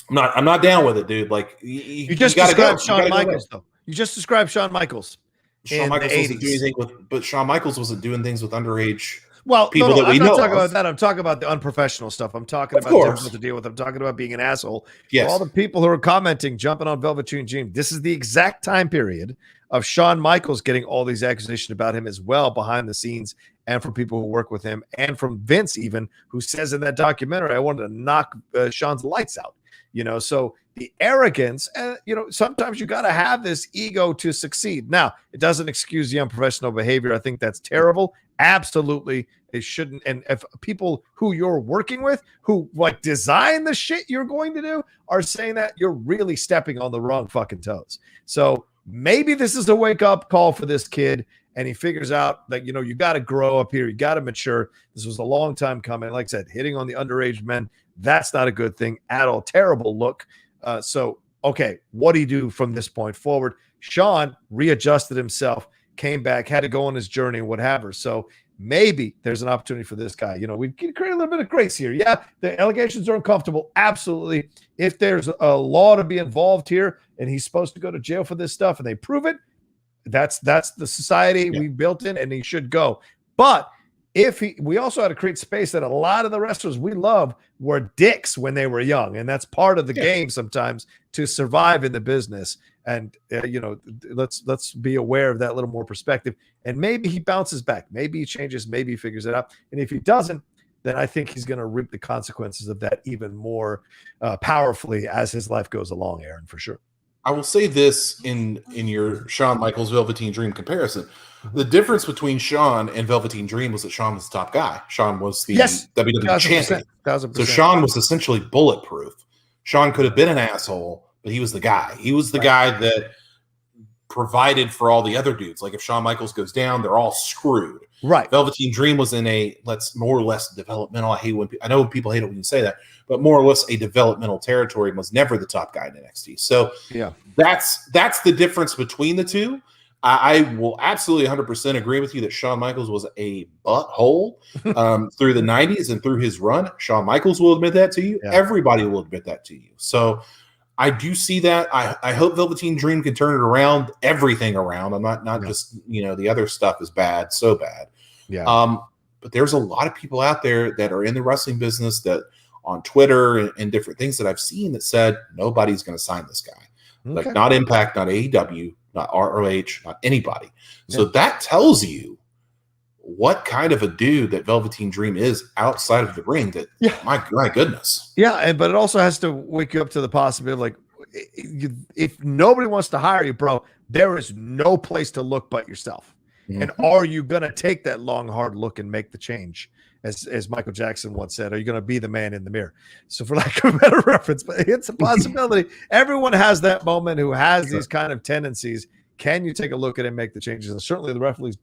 I'm not down with it, dude. Like you just described Shawn Michaels, though. You just described Shawn Michaels. Shawn Michaels wasn't doing anything but Shawn Michaels wasn't doing things with underage. Well, people that we know. I'm not talking about that. I'm talking about the unprofessional stuff. I'm talking about difficult to deal with. I'm talking about being an asshole. Yes. For all the people who are commenting, jumping on Velveteen Dream. This is the exact time period of Shawn Michaels getting all these accusations about him as well behind the scenes, and from people who work with him, and from Vince even, who says in that documentary, I wanted to knock Shawn's lights out. So the arrogance, sometimes you got to have this ego to succeed. Now, it doesn't excuse the unprofessional behavior. I think that's terrible. Absolutely. It shouldn't. And if people who you're working with, who like design the shit you're going to do, are saying that, you're really stepping on the wrong fucking toes. So maybe this is a wake up call for this kid. And he figures out that, you got to grow up here. You got to mature. This was a long time coming. Like I said, hitting on the underage men, that's not a good thing at all. Terrible look. Okay, what do you do from this point forward? Shawn readjusted himself, came back, had to go on his journey and whatever. So maybe there's an opportunity for this guy. We can create a little bit of grace here. Yeah, the allegations are uncomfortable. Absolutely. If there's a law to be involved here and he's supposed to go to jail for this stuff and they prove it, that's the society we built in, and he should go. But we also had to create space that a lot of the wrestlers we love were dicks when they were young, and that's part of the game sometimes to survive in the business. And let's be aware of that little more perspective. And maybe he bounces back, maybe he changes, maybe he figures it out. And if he doesn't, then I think he's going to reap the consequences of that even more powerfully as his life goes along, Aaron, for sure. I will say this in your Shawn Michaels Velveteen Dream comparison. The difference between Shawn and Velveteen Dream was that Shawn was the top guy. Shawn was the WWE champion. 1000%. So Shawn was essentially bulletproof. Shawn could have been an asshole, but he was the guy. He was the guy that provided for all the other dudes. Like if Shawn Michaels goes down, they're all screwed. Right. Velveteen Dream was in a more or less developmental. I know people hate it when you say that, but more or less a developmental territory, and was never the top guy in NXT. So that's the difference between the two. I will absolutely 100% agree with you that Shawn Michaels was a butthole through the 90s and through his run. Shawn Michaels will admit that to you. Yeah. Everybody will admit that to you. So I do see that. I hope Velveteen Dream can turn it around, everything around. I'm not just, the other stuff is bad, so bad. Yeah. But there's a lot of people out there that are in the wrestling business that on Twitter and different things that I've seen that said nobody's going to sign this guy. Okay. Like not Impact, not AEW, not ROH, not anybody. So that tells you what kind of a dude that Velveteen Dream is outside of the ring. That my goodness. Yeah, but it also has to wake you up to the possibility, like if nobody wants to hire you, bro, there is no place to look but yourself. Mm-hmm. And are you going to take that long, hard look and make the change? As Michael Jackson once said, are you going to be the man in the mirror? So for lack of a better reference, but it's a possibility. Everyone has that moment who has these kind of tendencies. Can you take a look at it and make the changes? And certainly the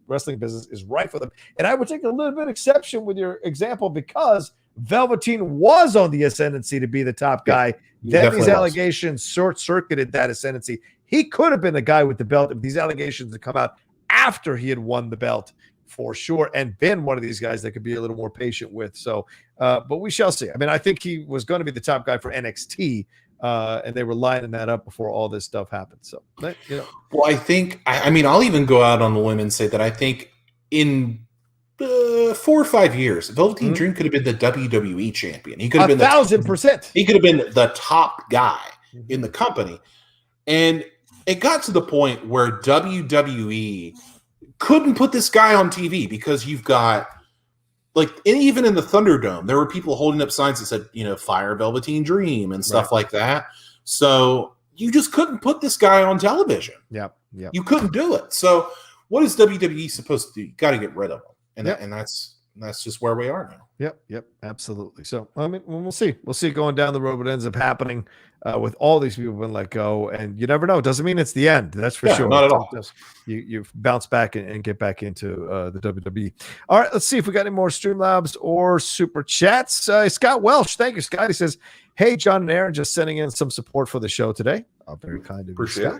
wrestling business is rife for them. And I would take a little bit of exception with your example because Velveteen was on the ascendancy to be the top guy. Then these allegations short-circuited that ascendancy. He could have been the guy with the belt if these allegations had come out after he had won the belt, for sure, and been one of these guys that could be a little more patient with. So, but we shall see. I mean, I think he was going to be the top guy for NXT, and they were lining that up before all this stuff happened. So, well, I think, I'll even go out on the limb and say that I think in 4 or 5 years, Velveteen Dream could have been the WWE champion. He could have been 1,000%. He could have been the top guy in the company, and it got to the point where WWE couldn't put this guy on TV because you've got, even in the Thunderdome, there were people holding up signs that said, fire Velveteen Dream and stuff like that. So you just couldn't put this guy on television. Yeah. You couldn't do it. So what is WWE supposed to do? You got to get rid of him. And that's just where we are now. Yep, absolutely. So, we'll see. We'll see going down the road what ends up happening with all these people being let go. And you never know. It doesn't mean it's the end. That's for sure. Not at all. You bounce back and get back into the WWE. All right, let's see if we got any more Streamlabs or Super Chats. Scott Welsh, thank you, Scott. He says, hey, John and Aaron, just sending in some support for the show today. Very kind of you, Appreciate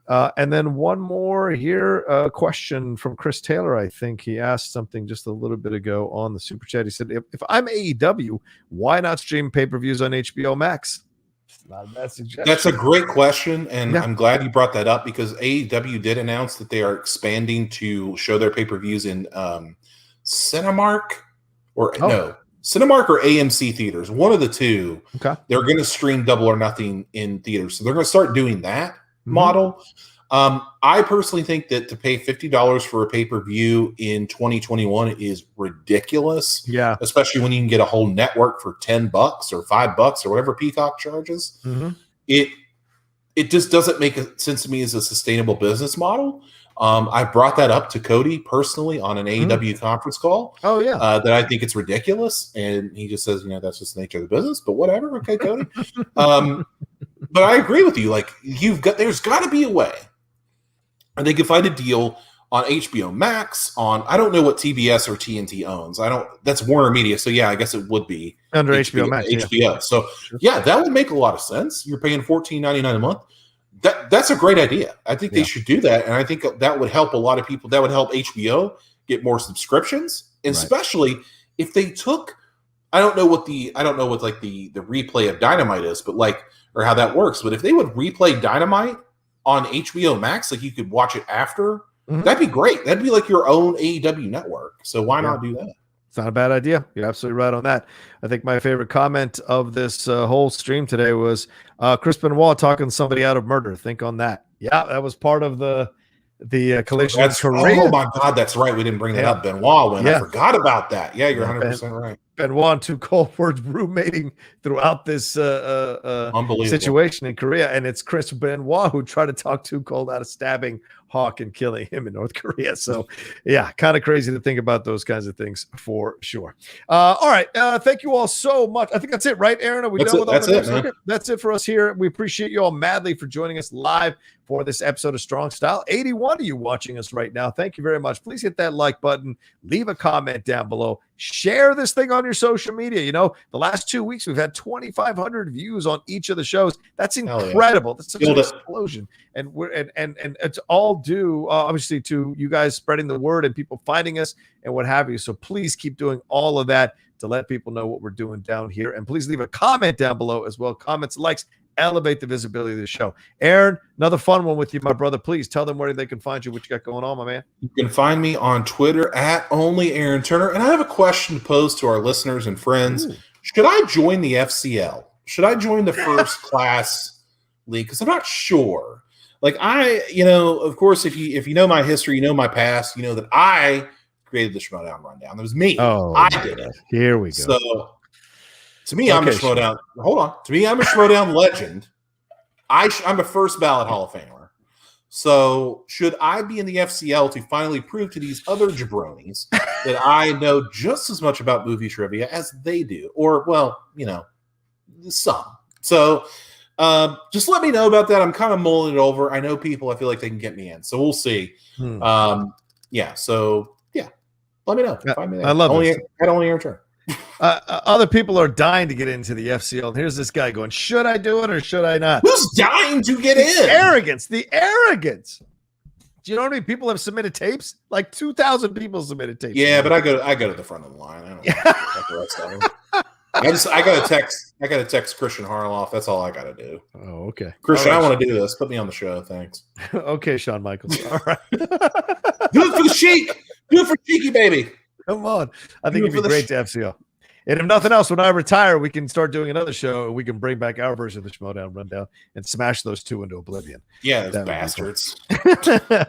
Scott. And then one more here, a question from Chris Taylor. I think he asked something just a little bit ago on the Super Chat. He said, if I'm AEW, why not stream pay-per-views on HBO Max? It's not a bad suggestion. That's a great question, and I'm glad you brought that up because AEW did announce that they are expanding to show their pay-per-views in Cinemark or AMC theaters. One of the two. Okay. They're going to stream Double or Nothing in theaters. So they're going to start doing that model. I personally think that to pay $50 for a pay-per-view in 2021 is ridiculous. Yeah. Especially when you can get a whole network for $10 or $5 or whatever Peacock charges. It just doesn't make sense to me as a sustainable business model. I brought that up to Cody personally on an AEW conference call. Oh, yeah. That I think it's ridiculous. And he just says, that's just the nature of the business, but whatever. Okay, Cody. But I agree with you. There's got to be a way. I think if I had a deal on HBO Max, I don't know what TBS or TNT owns. That's Warner Media. So yeah, I guess it would be under HBO Max. HBO. Yeah. So yeah, that would make a lot of sense. You're paying $14.99 a month. That's a great idea. I think they should do that. And I think that would help a lot of people. That would help HBO get more subscriptions, and especially if they took, I don't know what the replay of Dynamite is, but or how that works. But if they would replay Dynamite on HBO Max, you could watch it after, that'd be great. That'd be like your own AEW network. So why not do that? It's not a bad idea. You're absolutely right on that. I think my favorite comment of this whole stream today was Chris Benoit talking somebody out of murder. Think on that. Yeah, that was part of the collision in Korea. Oh my God, that's right. We didn't bring that up. Benoit win. I forgot about that. Yeah, you're 100% right. Benoit and Two Cold Words roommating throughout this situation in Korea, and it's Chris Benoit who tried to talk Too Cold out of stabbing Hawk and killing him in North Korea. So, yeah, kind of crazy to think about those kinds of things for sure. All right, thank you all so much. I think that's it, right, Aaron? Are we done with all the news? That's it for us here. We appreciate you all madly for joining us live for this episode of Strong Style. 81 of you watching us right now. Thank you very much. Please hit that like button. Leave a comment down below. Share this thing on your social media. You know, the last 2 weeks, we've had 2,500 views on each of the shows. That's incredible. Yeah. That's such an explosion. And it's all due, obviously, to you guys spreading the word and people finding us and what have you. So please keep doing all of that to let people know what we're doing down here. And please leave a comment down below as well. Comments, likes, elevate the visibility of the show. Aaron, another fun one with you, my brother. Please tell them where they can find you, what you got going on, my man. You can find me on Twitter at @OnlyAaronTurner. And I have a question to pose to our listeners and friends. Ooh. Should I join the FCL? Should I join the first class league? Because I'm not sure. Like of course, if you know my history, you know my past, you know that I created the Schmodown Rundown. It was me. I did it. Here we go. So to me, I'm a Schmodown. Hold on. To me, I'm a Schmodown legend. I'm a first ballot Hall of Famer. So should I be in the FCL to finally prove to these other jabronis that I know just as much about movie trivia as they do? Or, well, some. So just let me know about that. I'm kind of mulling it over. I know people. I feel like they can get me in. So we'll see. So, let me know. Find me there. I love it. At Only Aaron Turner. Other people are dying to get into the FCL. And here's this guy going, should I do it or should I not? Who's dying to get in? The arrogance. Do you know how many people have submitted tapes? Like 2,000 people submitted tapes. Yeah, but I go to the front of the line. I don't know the rest of them. I gotta text Christian Harloff. That's all I gotta do. Oh, okay. Christian, I want to do this. Put me on the show. Thanks. Okay, Shawn Michaels. All right. Do it for the Sheik. Do it for Cheeky Baby. Come on. I think it'd be great to FCL. And if nothing else, when I retire, we can start doing another show and we can bring back our version of the Schmodown Rundown and smash those two into oblivion. Yeah, those bastards.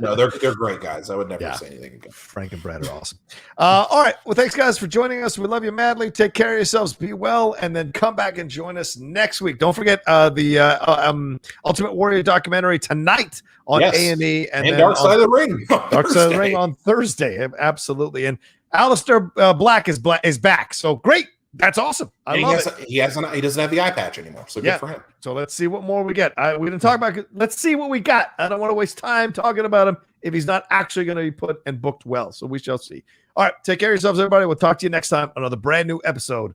No, they're great guys. I would never say anything again. Frank and Brad are awesome. All right. Well, thanks, guys, for joining us. We love you madly. Take care of yourselves. Be well. And then come back and join us next week. Don't forget the Ultimate Warrior documentary tonight on A&E. And Dark Side of the Ring. Dark Side of the Ring on Thursday. Absolutely. And Aleister Black is back. So great. That's awesome. I love it. He doesn't have the eye patch anymore. So good for him. So let's see what more we get. We didn't talk about it. Let's see what we got. I don't want to waste time talking about him if he's not actually going to be put and booked well. So we shall see. All right. Take care of yourselves, everybody. We'll talk to you next time on another brand new episode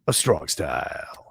of Strong Style.